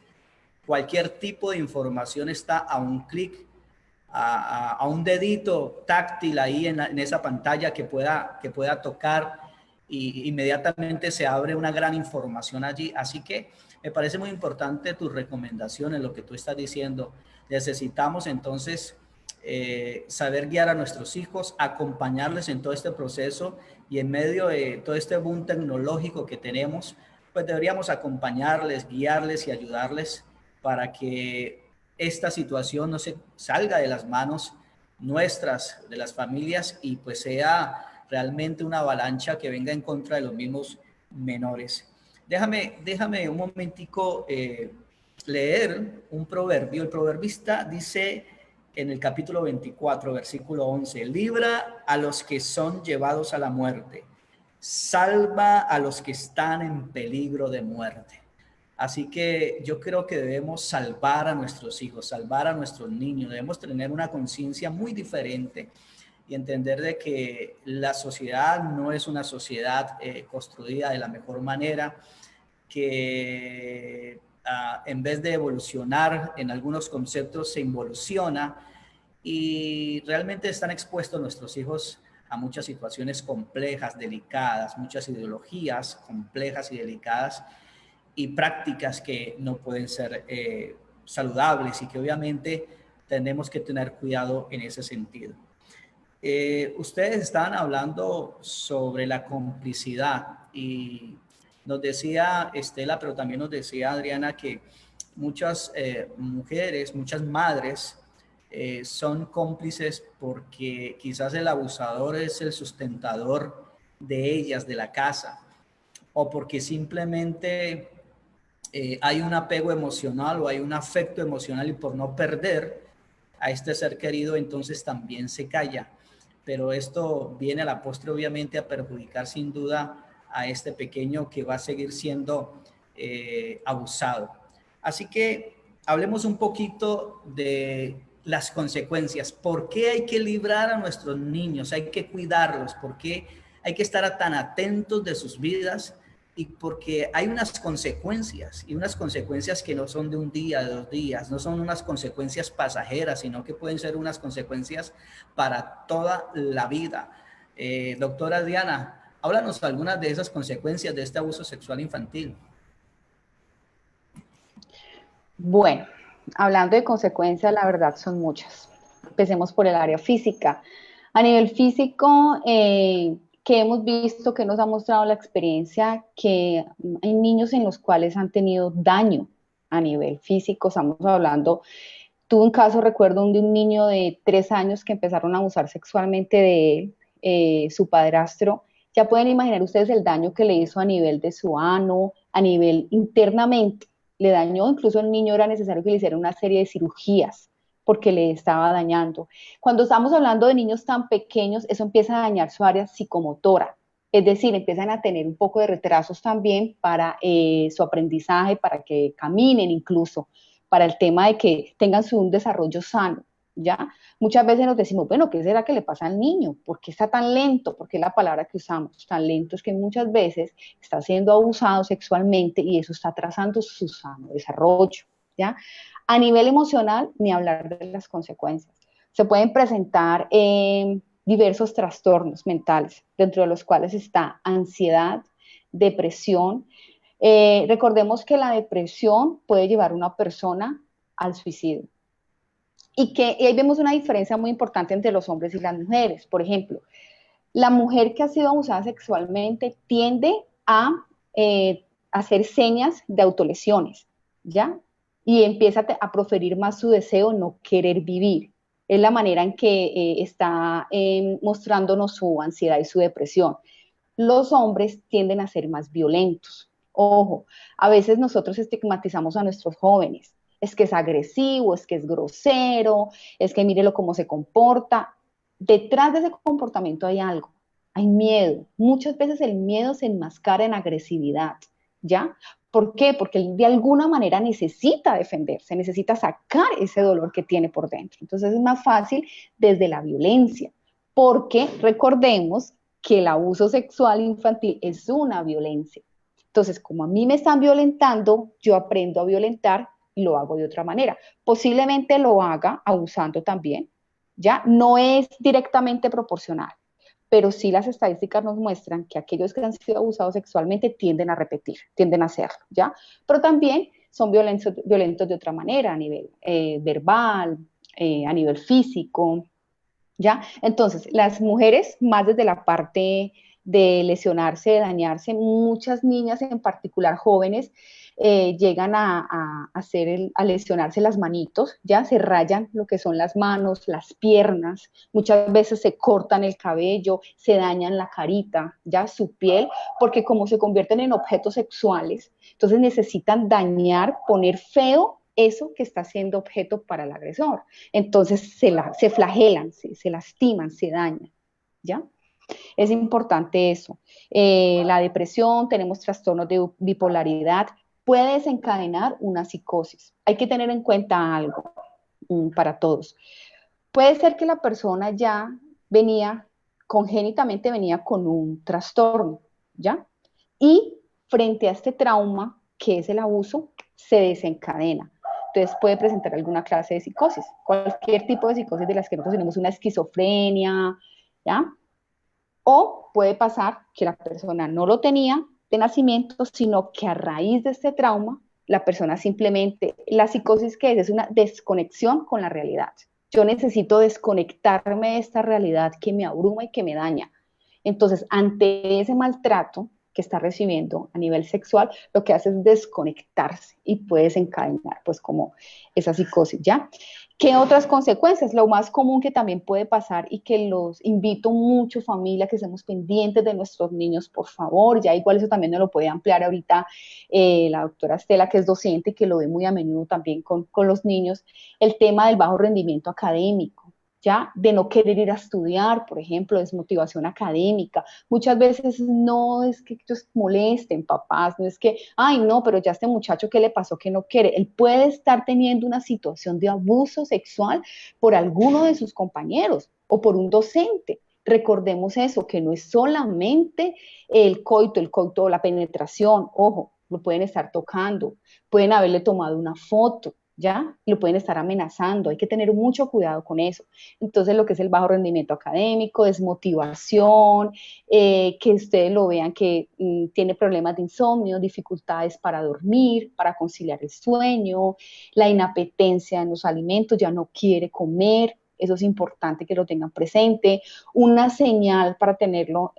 Cualquier tipo de información está a un clic, a un dedito táctil ahí en esa pantalla que pueda tocar y inmediatamente se abre una gran información allí. Así que me parece muy importante tus recomendaciones, lo que tú estás diciendo. Necesitamos entonces saber guiar a nuestros hijos, acompañarles en todo este proceso y en medio de todo este boom tecnológico que tenemos, pues deberíamos acompañarles, guiarles y ayudarles para que esta situación no se salga de las manos nuestras, de las familias, y pues sea realmente una avalancha que venga en contra de los mismos menores. Déjame un momentico leer un proverbio. El proverbista dice en el capítulo 24, versículo 11, libra a los que son llevados a la muerte, salva a los que están en peligro de muerte. Así que yo creo que debemos salvar a nuestros hijos, salvar a nuestros niños, debemos tener una conciencia muy diferente y entender de que la sociedad no es una sociedad construida de la mejor manera, que en vez de evolucionar en algunos conceptos se involuciona y realmente están expuestos nuestros hijos a muchas situaciones complejas, delicadas, muchas ideologías complejas y delicadas y prácticas que no pueden ser saludables y que obviamente tenemos que tener cuidado en ese sentido. Ustedes estaban hablando sobre la complicidad y nos decía Estela, pero también nos decía Adriana que muchas mujeres, muchas madres son cómplices porque quizás el abusador es el sustentador de ellas, de la casa, o porque simplemente hay un apego emocional o hay un afecto emocional y por no perder a este ser querido, entonces también se calla. Pero esto viene a la postre obviamente a perjudicar sin duda a este pequeño que va a seguir siendo abusado. Así que hablemos un poquito de las consecuencias. ¿Por qué hay que librar a nuestros niños? Hay que cuidarlos. ¿Por qué hay que estar tan atentos de sus vidas? Y porque hay unas consecuencias y unas consecuencias que no son de un día, de 2 días, no son unas consecuencias pasajeras, sino que pueden ser unas consecuencias para toda la vida. Doctora Diana, háblanos algunas de esas consecuencias de este abuso sexual infantil. Bueno, hablando de consecuencias, la verdad son muchas. Empecemos por el área física. A nivel físico, que hemos visto, que nos ha mostrado la experiencia, que hay niños en los cuales han tenido daño a nivel físico. Estamos hablando, tuve un caso, recuerdo, de un niño de 3 años que empezaron a abusar sexualmente de él, su padrastro. Ya pueden imaginar ustedes el daño que le hizo a nivel de su ano, a nivel internamente. Le dañó, incluso el niño era necesario que le hicieran una serie de cirugías porque le estaba dañando. Cuando estamos hablando de niños tan pequeños, eso empieza a dañar su área psicomotora, es decir, empiezan a tener un poco de retrasos también para su aprendizaje, para que caminen incluso, para el tema de que tengan un desarrollo sano. ¿ya? Muchas veces nos decimos, bueno, ¿qué será que le pasa al niño? ¿Por qué está tan lento? ¿Por qué la palabra que usamos? Tan lento es que muchas veces está siendo abusado sexualmente y eso está atrasando su sano desarrollo, ¿ya? A nivel emocional, ni hablar de las consecuencias. Se pueden presentar diversos trastornos mentales, dentro de los cuales está ansiedad, depresión. Recordemos que la depresión puede llevar a una persona al suicidio. Y ahí vemos una diferencia muy importante entre los hombres y las mujeres. Por ejemplo, la mujer que ha sido abusada sexualmente tiende a hacer señas de autolesiones, ¿ya? Y empieza a proferir más su deseo no querer vivir. Es la manera en que está mostrándonos su ansiedad y su depresión. Los hombres tienden a ser más violentos. Ojo, a veces nosotros estigmatizamos a nuestros jóvenes. Es que es agresivo, es que es grosero, es que mírelo cómo se comporta. Detrás de ese comportamiento hay algo, hay miedo. Muchas veces el miedo se enmascara en agresividad, ¿ya? ¿Por qué? Porque él de alguna manera necesita defenderse, necesita sacar ese dolor que tiene por dentro. Entonces es más fácil desde la violencia, porque recordemos que el abuso sexual infantil es una violencia. Entonces, como a mí me están violentando, yo aprendo a violentar y lo hago de otra manera. Posiblemente lo haga abusando también, ¿ya? No es directamente proporcional, pero sí las estadísticas nos muestran que aquellos que han sido abusados sexualmente tienden a repetir, tienden a hacerlo, ¿ya? Pero también son violentos de otra manera, a nivel verbal, a nivel físico, ¿ya? Entonces, las mujeres, más desde la parte de lesionarse, de dañarse, muchas niñas en particular jóvenes llegan a lesionarse las manitos, ya se rayan lo que son las manos, las piernas, muchas veces se cortan el cabello, se dañan la carita, ya su piel, porque como se convierten en objetos sexuales, entonces necesitan dañar, poner feo eso que está siendo objeto para el agresor. Entonces se flagelan, se lastiman, se dañan, ¿ya? Es importante eso. La depresión, tenemos trastornos de bipolaridad, puede desencadenar una psicosis. Hay que tener en cuenta algo para todos. Puede ser que la persona ya venía, congénitamente venía con un trastorno, ¿ya? Y frente a este trauma, que es el abuso, se desencadena. Entonces puede presentar alguna clase de psicosis, cualquier tipo de psicosis de las que nosotros tenemos, una esquizofrenia, ¿ya? O puede pasar que la persona no lo tenía de nacimiento, sino que a raíz de este trauma, la persona simplemente, la psicosis que es una desconexión con la realidad. Yo necesito desconectarme de esta realidad que me abruma y que me daña. Entonces, ante ese maltrato que está recibiendo a nivel sexual, lo que hace es desconectarse y puede desencadenar pues como esa psicosis, ¿ya? ¿Qué otras consecuencias? Lo más común que también puede pasar y que los invito mucho, familia, que estemos pendientes de nuestros niños, por favor. Ya igual eso también nos lo puede ampliar ahorita la doctora Estela, que es docente y que lo ve muy a menudo también con los niños, el tema del bajo rendimiento académico. ¿Ya? De no querer ir a estudiar, por ejemplo, desmotivación académica. Muchas veces no es que ellos molesten, papás, no es que, ay, no, pero ya este muchacho, ¿qué le pasó que no quiere? Él puede estar teniendo una situación de abuso sexual por alguno de sus compañeros o por un docente. Recordemos eso, que no es solamente el coito, la penetración, ojo, lo pueden estar tocando, pueden haberle tomado una foto, ¿ya? Lo pueden estar amenazando, hay que tener mucho cuidado con eso. Entonces, lo que es el bajo rendimiento académico, desmotivación, que ustedes lo vean que tiene problemas de insomnio, dificultades para dormir, para conciliar el sueño, la inapetencia en los alimentos, ya no quiere comer. Eso es importante que lo tengan presente. Una señal para tenerlo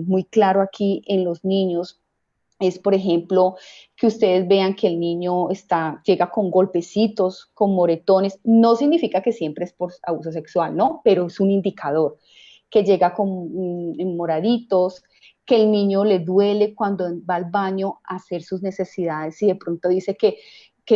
muy claro aquí en los niños es, por ejemplo, que ustedes vean que el niño llega con golpecitos, con moretones. No significa que siempre es por abuso sexual, ¿no? Pero es un indicador. Que llega con moraditos, que el niño le duele cuando va al baño a hacer sus necesidades y de pronto dice que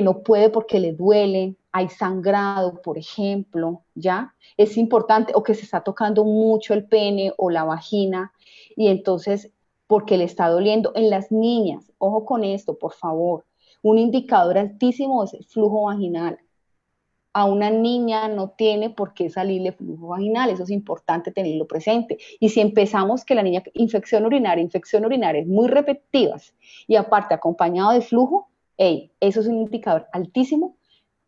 no puede porque le duele, hay sangrado, por ejemplo, ¿ya? Es importante, o que se está tocando mucho el pene o la vagina, y entonces porque le está doliendo. En las niñas, ojo con esto, por favor, un indicador altísimo es el flujo vaginal. a una niña no tiene por qué salirle flujo vaginal, eso es importante tenerlo presente. Y si empezamos que la niña infección urinaria muy repetitivas y aparte acompañado de flujo, hey, eso es un indicador altísimo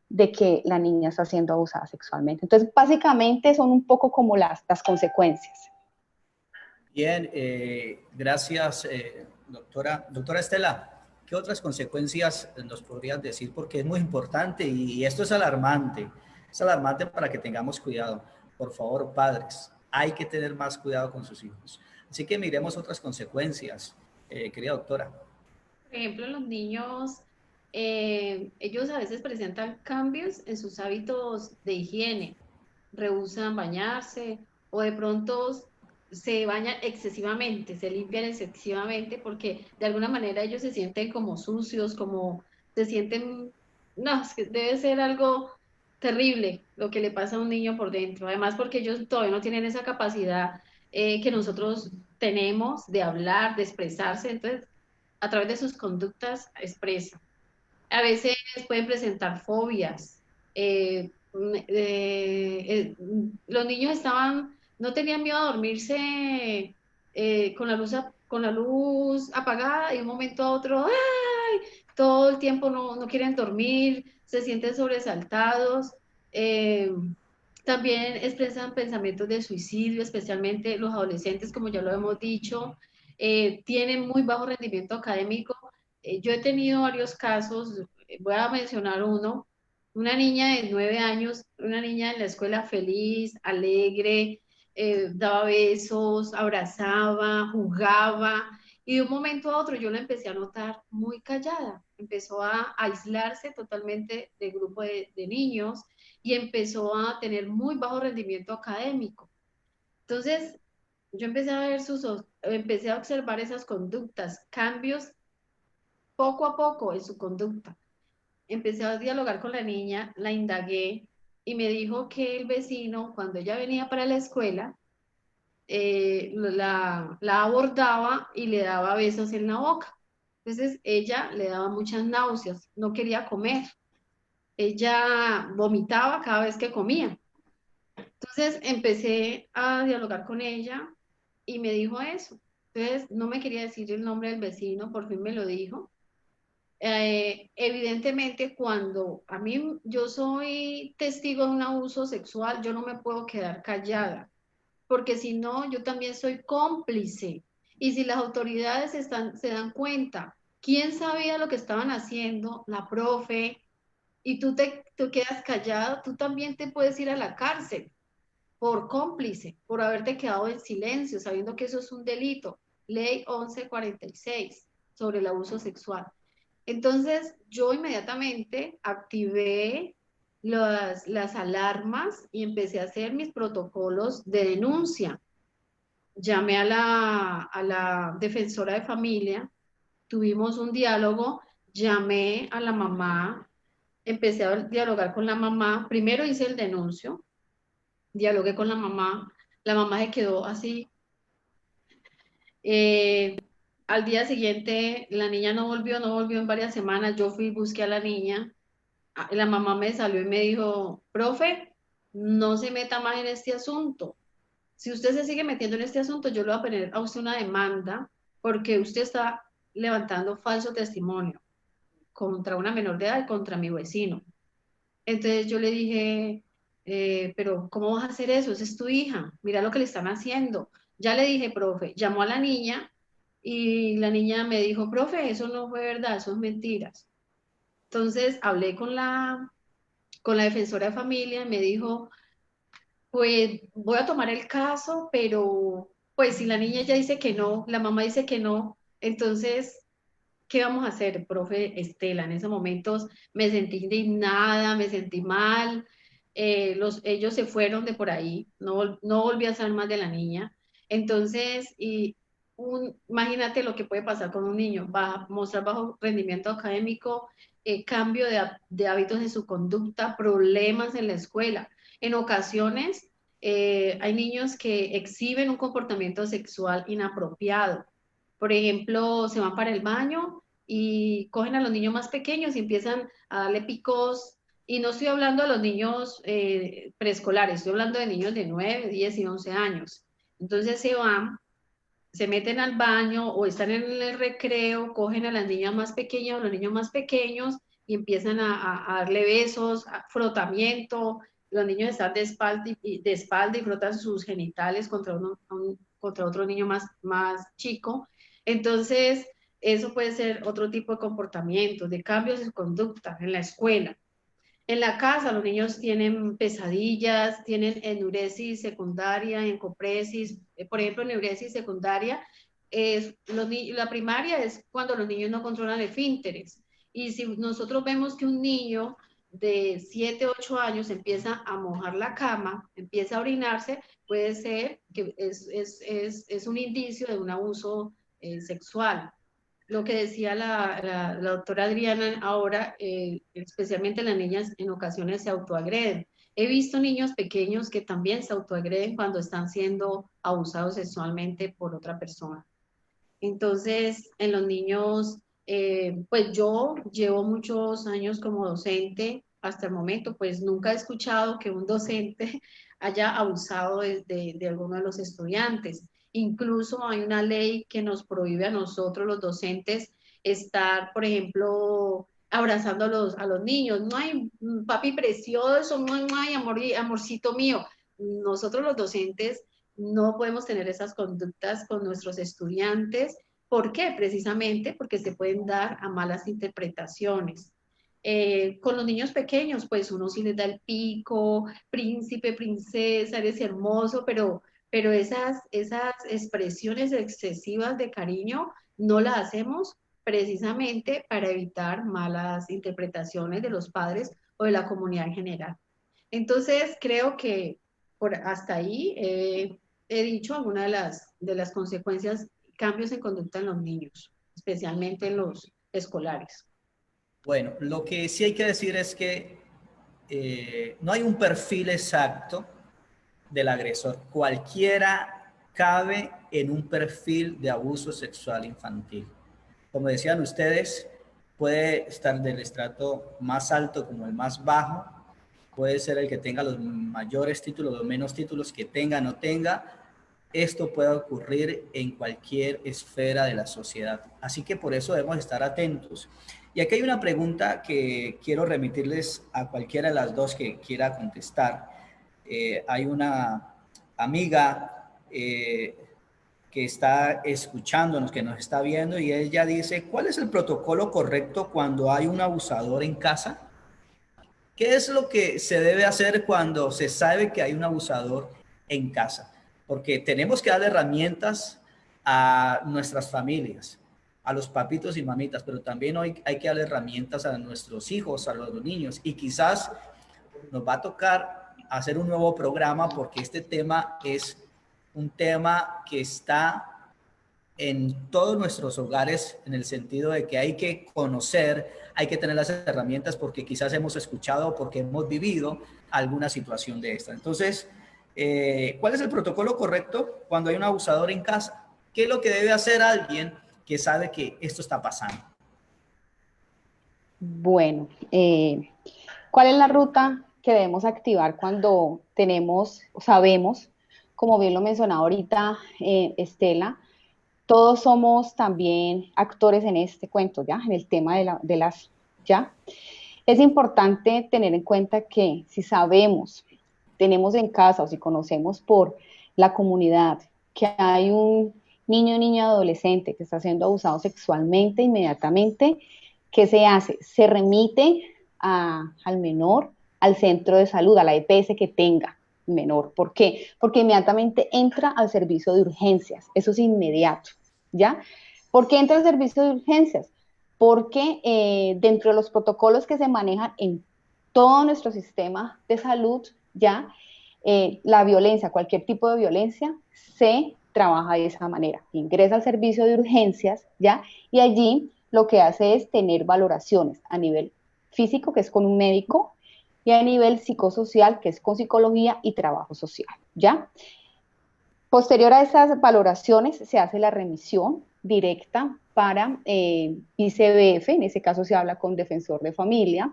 de que la niña está siendo abusada sexualmente. Entonces, básicamente son un poco como las consecuencias. Bien, gracias, doctora. Doctora Estela, ¿qué otras consecuencias nos podrías decir? Porque es muy importante y esto es alarmante para que tengamos cuidado. Por favor, padres, hay que tener más cuidado con sus hijos. Así que miremos otras consecuencias, querida doctora. Por ejemplo, los niños, ellos a veces presentan cambios en sus hábitos de higiene, rehúsan bañarse o de pronto se bañan excesivamente, se limpian excesivamente porque de alguna manera ellos se sienten como sucios, como se sienten, no, es que debe ser algo terrible lo que le pasa a un niño por dentro. Además porque ellos todavía no tienen esa capacidad que nosotros tenemos de hablar, de expresarse, entonces a través de sus conductas expresan. A veces pueden presentar fobias. Los niños no tenían miedo a dormirse con la luz apagada y de un momento a otro, ¡ay! Todo el tiempo no quieren dormir, se sienten sobresaltados. eh, También expresan pensamientos de suicidio, especialmente los adolescentes, como ya lo hemos dicho, tienen muy bajo rendimiento académico. Yo he tenido varios casos, voy a mencionar uno, una niña de 9 años, una niña en la escuela feliz, alegre, daba besos, abrazaba, jugaba, y de un momento a otro yo la empecé a notar muy callada, empezó a aislarse totalmente del grupo de niños y empezó a tener muy bajo rendimiento académico. Entonces, yo empecé a observar esas conductas, cambios poco a poco en su conducta. Empecé a dialogar con la niña, la indagué y me dijo que el vecino, cuando ella venía para la escuela, la abordaba y le daba besos en la boca. Entonces ella le daba muchas náuseas, no quería comer. Ella vomitaba cada vez que comía. Entonces empecé a dialogar con ella y me dijo eso. Entonces no me quería decir el nombre del vecino, por fin me lo dijo. Evidentemente, cuando a mí yo soy testigo de un abuso sexual, yo no me puedo quedar callada, porque si no, yo también soy cómplice. Y si las autoridades se dan cuenta, ¿quién sabía lo que estaban haciendo? La profe, y tú quedas callado, tú también te puedes ir a la cárcel por cómplice, por haberte quedado en silencio, sabiendo que eso es un delito. Ley 1146 sobre el abuso sexual. Entonces, yo inmediatamente activé las alarmas y empecé a hacer mis protocolos de denuncia. Llamé a la defensora de familia, tuvimos un diálogo, llamé a la mamá, empecé a dialogar con la mamá. Primero hice el denuncio, dialogué con la mamá se quedó así. Eh, Al día siguiente la niña no volvió en varias semanas, yo fui y busqué a la niña, la mamá me salió y me dijo, profe, no se meta más en este asunto. Si usted se sigue metiendo en este asunto, yo le voy a poner a usted una demanda porque usted está levantando falso testimonio contra una menor de edad y contra mi vecino. Entonces yo le dije, pero ¿cómo vas a hacer eso? Esa es tu hija, mira lo que le están haciendo. Ya le dije, profe, llamó a la niña y la niña me dijo, profe, eso no fue verdad, eso es mentiras. Entonces hablé con la defensora de familia y me dijo, pues voy a tomar el caso, pero pues si la niña ya dice que no, la mamá dice que no, entonces ¿qué vamos a hacer, profe Estela? En esos momentos me sentí indignada, me sentí mal, ellos se fueron de por ahí, no volví a saber más de la niña. Entonces, imagínate lo que puede pasar con un niño, va a mostrar bajo rendimiento académico, cambio de hábitos en su conducta, problemas en la escuela. En ocasiones, hay niños que exhiben un comportamiento sexual inapropiado. Por ejemplo, se van para el baño y cogen a los niños más pequeños y empiezan a darle picos Y no estoy hablando de los niños preescolares, estoy hablando de niños de 9, 10 y 11 años. Entonces se van, se meten al baño o están en el recreo, cogen a las niñas más pequeñas o los niños más pequeños y empiezan a darle besos, frotamiento. Los niños están de espalda y frotan sus genitales contra, contra otro niño más chico. Entonces, eso puede ser otro tipo de comportamiento, de cambios de conducta en la escuela. En la casa los niños tienen pesadillas, tienen enuresis secundaria, encopresis. Por ejemplo, enuresis secundaria, la primaria es cuando los niños no controlan esfínteres. Y si nosotros vemos que un niño de 7, 8 años empieza a mojar la cama, empieza a orinarse, puede ser que es un indicio de un abuso sexual. Lo que decía la doctora Adriana ahora, especialmente las niñas en ocasiones se autoagreden. He visto niños pequeños que también se autoagreden cuando están siendo abusados sexualmente por otra persona. Entonces, en los niños, pues yo llevo muchos años como docente, hasta el momento, pues nunca he escuchado que un docente haya abusado de alguno de los estudiantes. Incluso hay una ley que nos prohíbe a nosotros, los docentes, estar, por ejemplo, abrazando a los niños. No hay papi precioso, no hay amorcito mío. Nosotros los docentes no podemos tener esas conductas con nuestros estudiantes. ¿Por qué? Precisamente porque se pueden dar a malas interpretaciones. Con los niños pequeños, pues uno sí les da el pico, príncipe, princesa, eres hermoso, pero esas expresiones excesivas de cariño no las hacemos precisamente para evitar malas interpretaciones de los padres o de la comunidad en general. Entonces, creo que hasta ahí he dicho algunas de las consecuencias, cambios en conducta en los niños, especialmente en los escolares. Bueno, lo que sí hay que decir es que no hay un perfil exacto del agresor. Cualquiera cabe en un perfil de abuso sexual infantil. Como decían ustedes, puede estar del estrato más alto como el más bajo, puede ser el que tenga los mayores títulos, los menos títulos, que tenga o no tenga. Esto puede ocurrir en cualquier esfera de la sociedad. Así que por eso debemos estar atentos. Y aquí hay una pregunta que quiero remitirles a cualquiera de las dos que quiera contestar. Hay una amiga que está escuchándonos, que nos está viendo, y ella dice, ¿cuál es el protocolo correcto cuando hay un abusador en casa? ¿Qué es lo que se debe hacer cuando se sabe que hay un abusador en casa? Porque tenemos que dar herramientas a nuestras familias, a los papitos y mamitas, pero también hoy hay que dar herramientas a nuestros hijos, a los niños, y quizás nos va a tocar hacer un nuevo programa porque este tema es un tema que está en todos nuestros hogares, en el sentido de que hay que conocer, hay que tener las herramientas porque quizás hemos escuchado, porque hemos vivido alguna situación de esta. Entonces, ¿cuál es el protocolo correcto cuando hay un abusador en casa? ¿Qué es lo que debe hacer alguien que sabe que esto está pasando? Bueno, ¿cuál es la ruta que debemos activar cuando tenemos, sabemos, como bien lo mencionaba ahorita Estela, todos somos también actores en este cuento, ¿ya? En el tema de las, ¿ya? Es importante tener en cuenta que si sabemos, tenemos en casa o si conocemos por la comunidad que hay un niño o niña adolescente que está siendo abusado sexualmente, inmediatamente, ¿qué se hace? Se remite al menor al centro de salud, a la EPS que tenga menor. ¿Por qué? Porque inmediatamente entra al servicio de urgencias. Eso es inmediato, ¿ya? ¿Por qué entra al servicio de urgencias? Porque dentro de los protocolos que se manejan en todo nuestro sistema de salud, ¿ya? La violencia, cualquier tipo de violencia, se trabaja de esa manera. Ingresa al servicio de urgencias, ¿ya? Y allí lo que hace es tener valoraciones a nivel físico, que es con un médico, y a nivel psicosocial, que es con psicología y trabajo social, ¿ya? Posterior a esas valoraciones se hace la remisión directa para ICBF, en ese caso se habla con defensor de familia,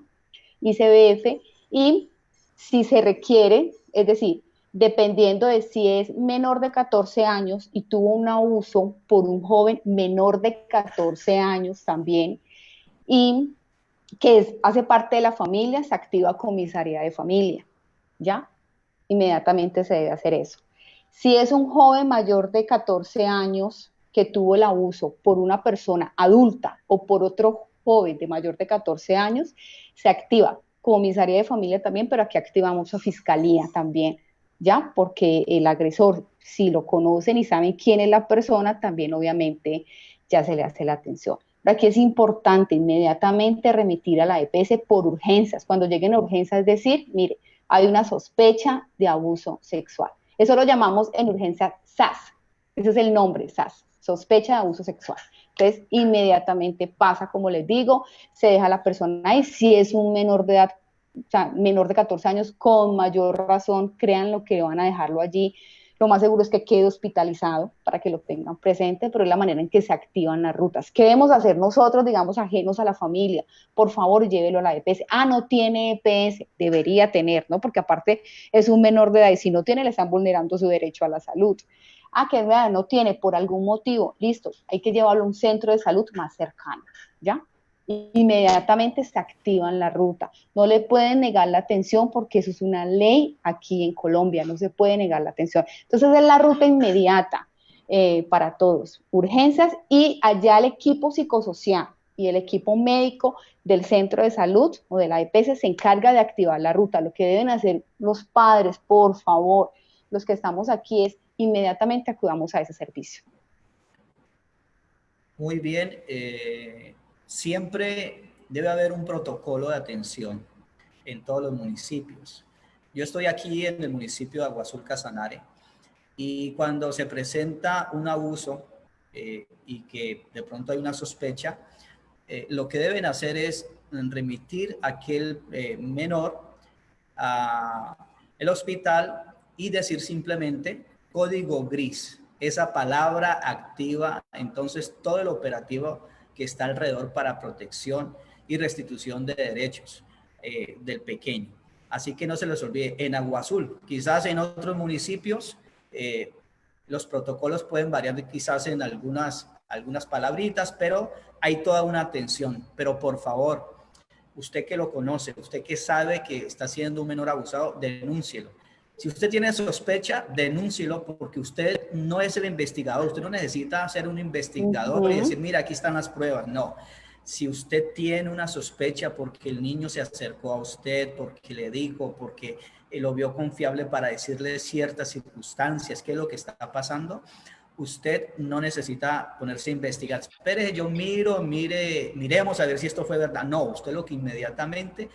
ICBF, y si se requiere, es decir, dependiendo de si es menor de 14 años y tuvo un abuso por un joven menor de 14 años también, y que hace parte de la familia, se activa comisaría de familia, ¿ya? Inmediatamente se debe hacer eso. Si es un joven mayor de 14 años que tuvo el abuso por una persona adulta o por otro joven de mayor de 14 años, se activa comisaría de familia también, pero aquí activamos a fiscalía también, ¿ya? Porque el agresor, si lo conocen y saben quién es la persona, también obviamente ya se le hace la atención. Pero aquí es importante inmediatamente remitir a la EPS por urgencias. Cuando lleguen a urgencias, es decir, mire, hay una sospecha de abuso sexual. Eso lo llamamos en urgencia SAS. Ese es el nombre, SAS, sospecha de abuso sexual. Entonces, inmediatamente pasa, como les digo, se deja a la persona ahí. Si es un menor de edad, o sea, menor de 14 años, con mayor razón, crean lo que van a dejarlo allí. Lo más seguro es que quede hospitalizado para que lo tengan presente, pero es la manera en que se activan las rutas. ¿Qué debemos hacer nosotros, digamos, ajenos a la familia? Por favor, llévelo a la EPS. Ah, no tiene EPS, debería tener, ¿no? Porque aparte es un menor de edad y si no tiene, le están vulnerando su derecho a la salud. Ah, que no tiene por algún motivo, listo, hay que llevarlo a un centro de salud más cercano, ¿ya? Inmediatamente se activan la ruta. No le pueden negar la atención porque eso es una ley aquí en Colombia, no se puede negar la atención. Entonces es la ruta inmediata para todos, urgencias, y allá el equipo psicosocial y el equipo médico del centro de salud o de la EPS se encarga de activar la ruta. Lo que deben hacer los padres, por favor, los que estamos aquí, es inmediatamente acudamos a ese servicio. Muy bien. Siempre debe haber un protocolo de atención en todos los municipios. Yo estoy aquí en el municipio de Agua Azul Casanare y cuando se presenta un abuso y que de pronto hay una sospecha, lo que deben hacer es remitir a aquel menor al hospital y decir simplemente código gris. Esa palabra activa entonces todo el operativo que está alrededor para protección y restitución de derechos del pequeño. Así que no se les olvide, en Agua Azul, quizás en otros municipios, los protocolos pueden variar quizás en algunas palabritas, pero hay toda una atención. Pero por favor, usted que lo conoce, usted que sabe que está siendo un menor abusado, denúncielo. Si usted tiene sospecha, denúncielo porque usted no es el investigador. Usted no necesita ser un investigador y decir, mira, aquí están las pruebas. No. Si usted tiene una sospecha porque el niño se acercó a usted, porque le dijo, porque lo vio confiable para decirle ciertas circunstancias, qué es lo que está pasando, usted no necesita ponerse a investigar. Espere, yo miremos a ver si esto fue verdad. No, usted lo que inmediatamente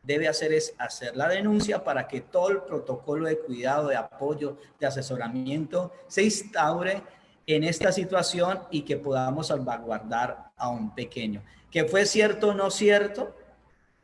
debe hacer es hacer la denuncia para que todo el protocolo de cuidado, de apoyo, de asesoramiento se instaure en esta situación y que podamos salvaguardar a un pequeño. ¿Que fue cierto o no cierto?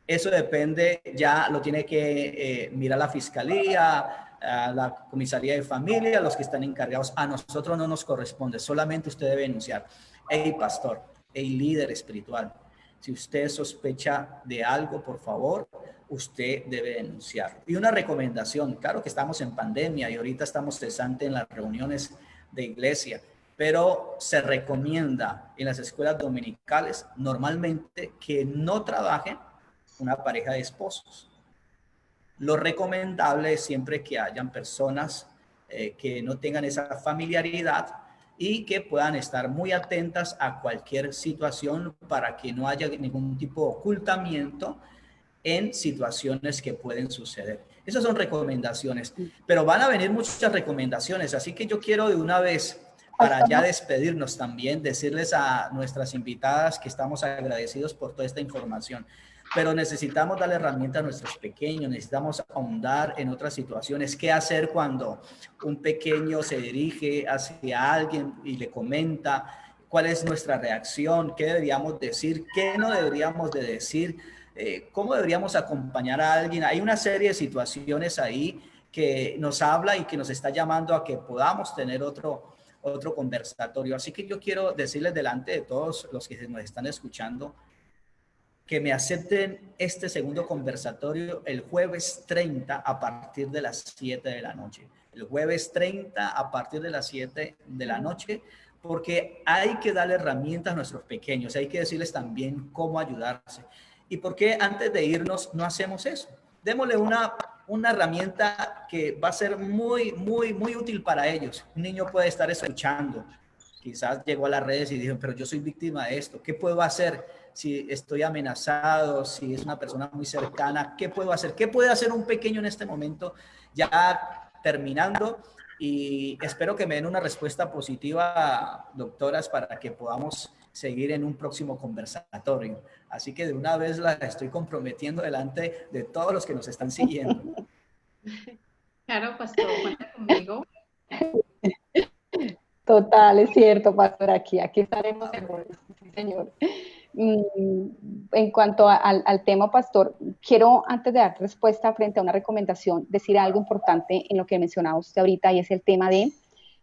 Eso depende, ya lo tiene que mirar la fiscalía, a la comisaría de familia, los que están encargados. A nosotros no nos corresponde, solamente usted debe denunciar. Hey, pastor, hey, líder espiritual, si usted sospecha de algo, por favor, usted debe denunciarlo. Y una recomendación, claro que estamos en pandemia y ahorita estamos cesantes en las reuniones de iglesia, pero se recomienda en las escuelas dominicales normalmente que no trabajen una pareja de esposos. Lo recomendable es siempre que hayan personas que no tengan esa familiaridad y que puedan estar muy atentas a cualquier situación para que no haya ningún tipo de ocultamiento en situaciones que pueden suceder. Esas son recomendaciones, pero van a venir muchas recomendaciones, así que yo quiero de una vez, para ya despedirnos también, decirles a nuestras invitadas que estamos agradecidos por toda esta información, pero necesitamos darle herramienta a nuestros pequeños, necesitamos ahondar en otras situaciones. ¿Qué hacer cuando un pequeño se dirige hacia alguien y le comenta? ¿Cuál es nuestra reacción? ¿Qué deberíamos decir? ¿Qué no deberíamos de decir? ¿Cómo deberíamos acompañar a alguien? Hay una serie de situaciones ahí que nos habla y que nos está llamando a que podamos tener otro conversatorio. Así que yo quiero decirles delante de todos los que nos están escuchando, que me acepten este segundo conversatorio el jueves 30 a partir de las 7 de la noche. El jueves 30 a partir de las 7 de la noche, porque hay que darle herramientas a nuestros pequeños, hay que decirles también cómo ayudarse. ¿Y por qué antes de irnos no hacemos eso? Démosle una herramienta que va a ser muy, muy, muy útil para ellos. Un niño puede estar escuchando, quizás llegó a las redes y dijo, pero yo soy víctima de esto, ¿qué puedo hacer si estoy amenazado, si es una persona muy cercana? ¿Qué puedo hacer? ¿Qué puede hacer un pequeño en este momento? Ya terminando, y espero que me den una respuesta positiva, doctoras, para que podamos seguir en un próximo conversatorio. Así que de una vez la estoy comprometiendo delante de todos los que nos están siguiendo. Claro, pastor, cuenta conmigo. Total, es cierto, pastor, aquí estaremos seguros, sí, señor. En cuanto al tema, pastor, quiero, antes de dar respuesta frente a una recomendación, decir algo importante en lo que mencionaba usted ahorita, y es el tema de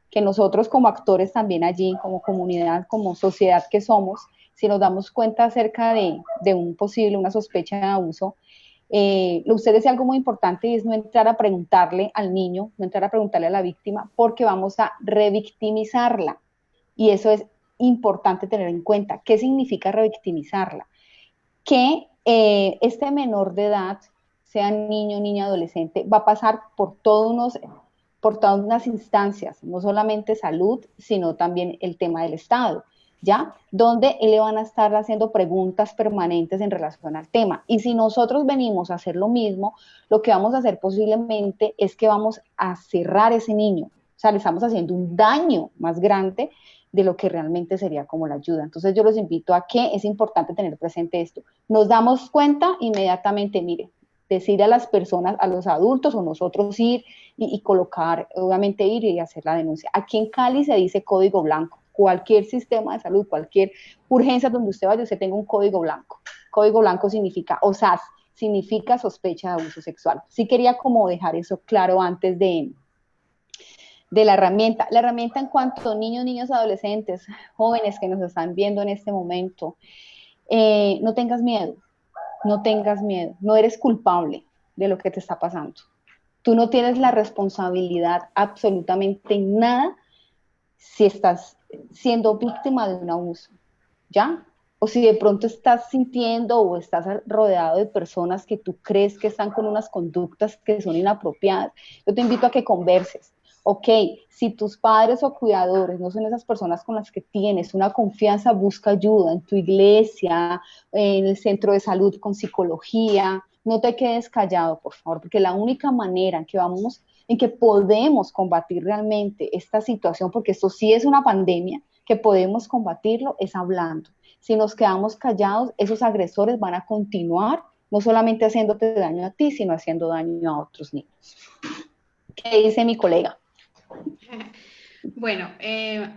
que nosotros como actores también allí, como comunidad, como sociedad que somos, si nos damos cuenta acerca de un posible, una sospecha de abuso, usted decía algo muy importante, y es no entrar a preguntarle al niño, no entrar a preguntarle a la víctima, porque vamos a revictimizarla. Y eso es importante tener en cuenta. ¿Qué significa revictimizarla? Que este menor de edad, sea niño, niña, adolescente, va a pasar por todas unas instancias, no solamente salud, sino también el tema del Estado, ¿ya? Donde le van a estar haciendo preguntas permanentes en relación al tema. Y si nosotros venimos a hacer lo mismo, lo que vamos a hacer posiblemente es que vamos a cerrar ese niño. O sea, le estamos haciendo un daño más grande de lo que realmente sería como la ayuda. Entonces yo los invito a que es importante tener presente esto. Nos damos cuenta inmediatamente, mire, decir a las personas, a los adultos o nosotros ir y colocar, obviamente ir y hacer la denuncia. Aquí en Cali se dice código blanco. Cualquier sistema de salud, cualquier urgencia donde usted vaya, usted tenga un código blanco. Código blanco significa, o SAS, significa sospecha de abuso sexual. Sí quería como dejar eso claro antes de la herramienta. La herramienta en cuanto a niños, niñas, adolescentes, jóvenes que nos están viendo en este momento, no tengas miedo, no tengas miedo, no eres culpable de lo que te está pasando. Tú no tienes la responsabilidad absolutamente en nada si estás siendo víctima de un abuso, ¿ya? O si de pronto estás sintiendo o estás rodeado de personas que tú crees que están con unas conductas que son inapropiadas, yo te invito a que converses. Ok, si tus padres o cuidadores no son esas personas con las que tienes una confianza, busca ayuda en tu iglesia, en el centro de salud con psicología. No te quedes callado, por favor, porque la única manera en que podemos combatir realmente esta situación, porque esto sí es una pandemia, que podemos combatirlo es hablando. Si nos quedamos callados, esos agresores van a continuar no solamente haciéndote daño a ti, sino haciendo daño a otros niños. ¿Qué dice mi colega? Bueno,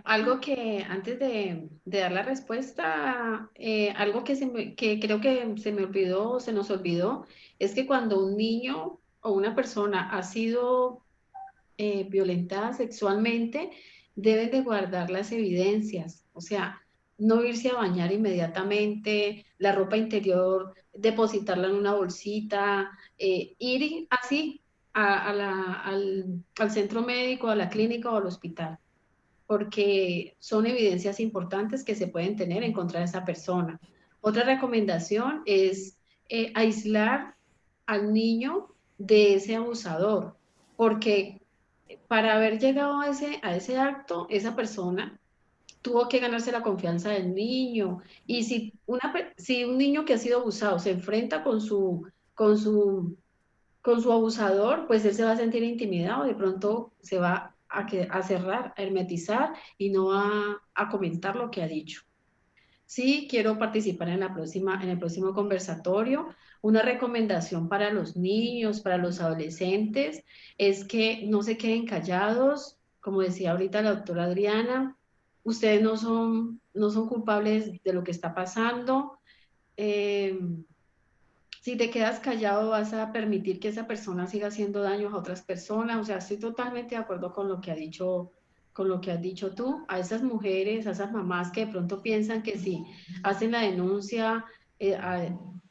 algo que antes de dar la respuesta, algo que creo que se me olvidó o se nos olvidó, es que cuando un niño o una persona ha sido violentada sexualmente, deben de guardar las evidencias, o sea, no irse a bañar inmediatamente, la ropa interior, depositarla en una bolsita, ir así al centro médico, a la clínica o al hospital, porque son evidencias importantes que se pueden tener en contra de esa persona. Otra recomendación es aislar al niño de ese abusador, porque para haber llegado a ese acto, esa persona tuvo que ganarse la confianza del niño. Y si un niño que ha sido abusado se enfrenta con su, con su abusador, pues él se va a sentir intimidado, de pronto se va a cerrar, a hermetizar y no va a comentar lo que ha dicho. Sí, quiero participar en el próximo conversatorio. Una recomendación para los niños, para los adolescentes, es que no se queden callados. Como decía ahorita la doctora Adriana, ustedes no son culpables de lo que está pasando. Eh, si te quedas callado, vas a permitir que esa persona siga haciendo daño a otras personas. O sea, estoy totalmente de acuerdo con lo que con lo que has dicho tú, a esas mujeres, a esas mamás que de pronto piensan que si hacen la denuncia,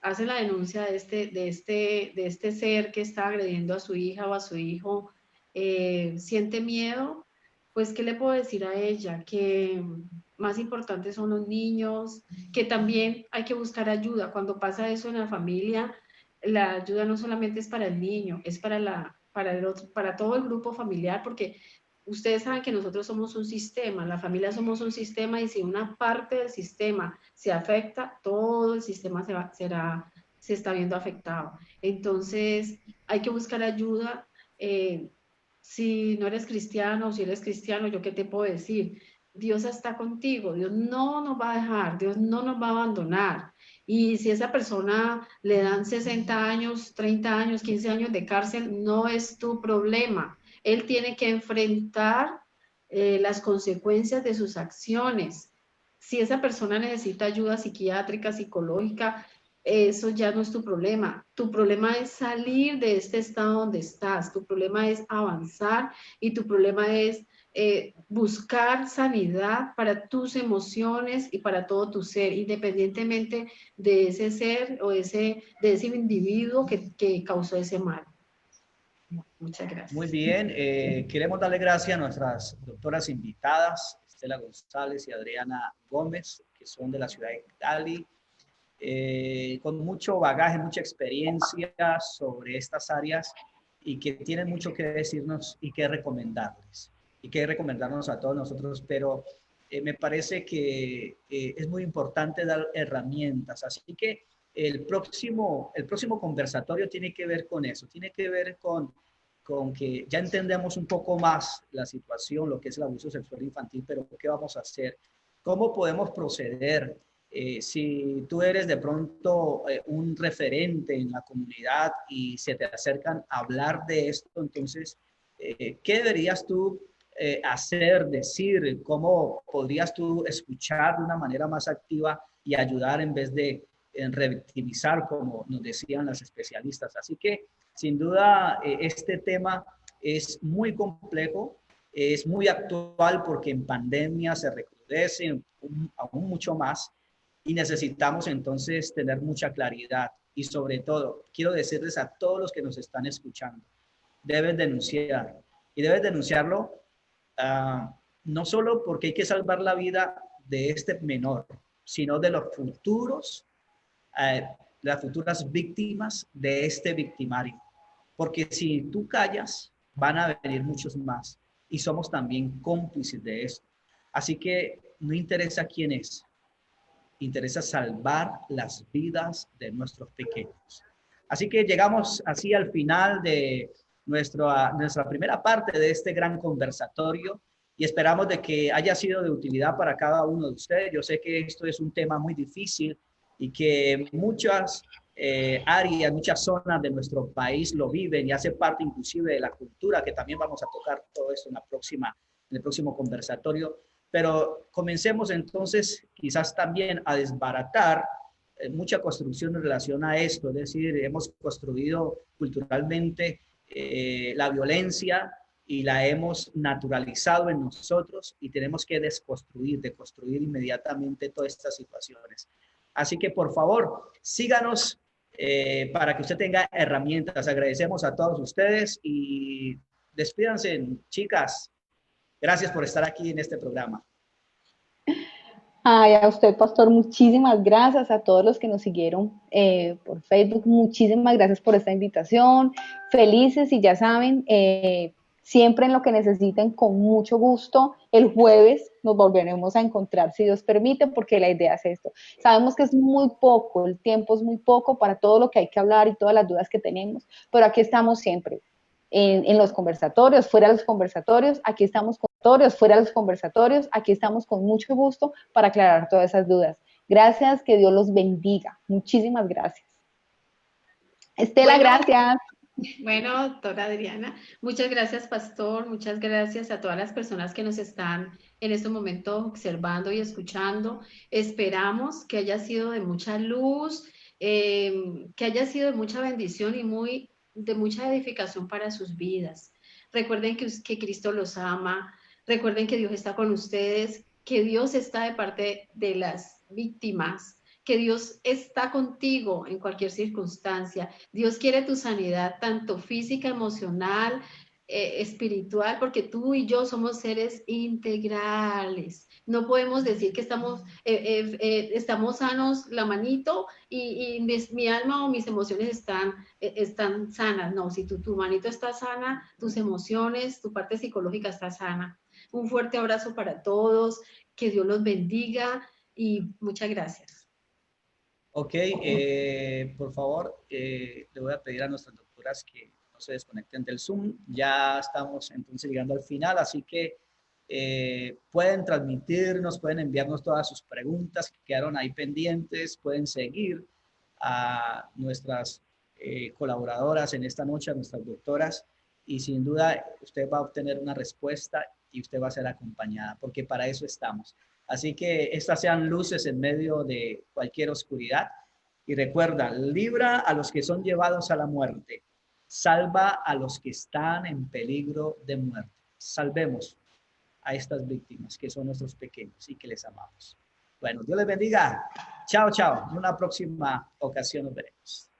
hace la denuncia de este ser que está agrediendo a su hija o a su hijo, siente miedo, pues, ¿qué le puedo decir a ella? Que más importantes son los niños, que también hay que buscar ayuda. Cuando pasa eso en la familia, la ayuda no solamente es para el niño, es para todo el grupo familiar, porque ustedes saben que nosotros somos un sistema, la familia somos un sistema, y si una parte del sistema se afecta, todo el sistema se está viendo afectado. Entonces, hay que buscar ayuda. Si no eres cristiano o si eres cristiano, ¿yo qué te puedo decir? Dios está contigo, Dios no nos va a dejar, Dios no nos va a abandonar. Y si a esa persona le dan 60 años, 30 años, 15 años de cárcel, no es tu problema. Él tiene que enfrentar las consecuencias de sus acciones. Si esa persona necesita ayuda psiquiátrica, psicológica, eso ya no es tu problema. Tu problema es salir de este estado donde estás. Tu problema es avanzar, y tu problema es buscar sanidad para tus emociones y para todo tu ser, independientemente de ese ser o de ese individuo que causó ese mal. Muchas Muy gracias. bien, queremos darle gracias a nuestras doctoras invitadas, Estela González y Adriana Gómez, que son de la ciudad de Cali, con mucho bagaje, mucha experiencia sobre estas áreas y que tienen mucho que decirnos y que recomendarles y que recomendarnos a todos nosotros, pero me parece que es muy importante dar herramientas, así que el próximo conversatorio tiene que ver con eso, tiene que ver con que ya entendemos un poco más la situación, lo que es el abuso sexual infantil, pero ¿qué vamos a hacer? ¿Cómo podemos proceder? Si tú eres de pronto un referente en la comunidad y se te acercan a hablar de esto, entonces, ¿qué deberías tú hacer, decir? ¿Cómo podrías tú escuchar de una manera más activa y ayudar en vez de revictimizar, como nos decían las especialistas? Así que, sin duda, este tema es muy complejo, es muy actual porque en pandemia se recrudece aún mucho más y necesitamos entonces tener mucha claridad. Y sobre todo, quiero decirles a todos los que nos están escuchando, deben denunciar. Y deben denunciarlo no solo porque hay que salvar la vida de este menor, sino de los futuros, las futuras víctimas de este victimario. Porque si tú callas, van a venir muchos más y somos también cómplices de esto. Así que no interesa quién es, interesa salvar las vidas de nuestros pequeños. Así que llegamos así al final de nuestra primera parte de este gran conversatorio y esperamos de que haya sido de utilidad para cada uno de ustedes. Yo sé que esto es un tema muy difícil y que muchas áreas, muchas zonas de nuestro país lo viven y hace parte inclusive de la cultura, que también vamos a tocar todo esto en el próximo conversatorio. Pero comencemos entonces quizás también a desbaratar mucha construcción en relación a esto, es decir, hemos construido culturalmente la violencia y la hemos naturalizado en nosotros y tenemos que deconstruir inmediatamente todas estas situaciones. Así que por favor, síganos para que usted tenga herramientas. Agradecemos a todos ustedes y despídanse, chicas. Gracias por estar aquí en este programa. Ay, a usted, pastor, muchísimas gracias. A todos los que nos siguieron por Facebook, muchísimas gracias por esta invitación. Felices, y ya saben, siempre en lo que necesiten, con mucho gusto. El jueves nos volveremos a encontrar, si Dios permite, porque la idea es esto. Sabemos que es muy poco, el tiempo es muy poco para todo lo que hay que hablar y todas las dudas que tenemos, pero aquí estamos siempre. En los conversatorios, fuera de los conversatorios, aquí estamos con fuera de los conversatorios, aquí estamos con mucho gusto para aclarar todas esas dudas. Gracias, que Dios los bendiga. Muchísimas gracias. Estela, Bueno, gracias. Bueno, doctora Adriana, muchas gracias, pastor, muchas gracias a todas las personas que nos están en este momento observando y escuchando. Esperamos que haya sido de mucha luz, que haya sido de mucha bendición y de mucha edificación para sus vidas. Recuerden que Cristo los ama, recuerden que Dios está con ustedes, que Dios está de parte de las víctimas, que Dios está contigo en cualquier circunstancia. Dios quiere tu sanidad, tanto física, emocional, espiritual, porque tú y yo somos seres integrales. No podemos decir que estamos sanos la manito y mi alma o mis emociones están sanas. No, si tu manito está sana, tus emociones, tu parte psicológica está sana. Un fuerte abrazo para todos, que Dios los bendiga y muchas gracias. Ok, por favor, le voy a pedir a nuestras doctoras que no se desconecten del Zoom. Ya estamos entonces llegando al final, así que pueden transmitirnos, pueden enviarnos todas sus preguntas que quedaron ahí pendientes, pueden seguir a nuestras colaboradoras en esta noche, a nuestras doctoras, y sin duda usted va a obtener una respuesta y usted va a ser acompañada, porque para eso estamos. Así que estas sean luces en medio de cualquier oscuridad. Y recuerda, libra a los que son llevados a la muerte, salva a los que están en peligro de muerte. Salvemos a estas víctimas que son nuestros pequeños y que les amamos. Bueno, Dios les bendiga. Chao, chao. En una próxima ocasión nos veremos.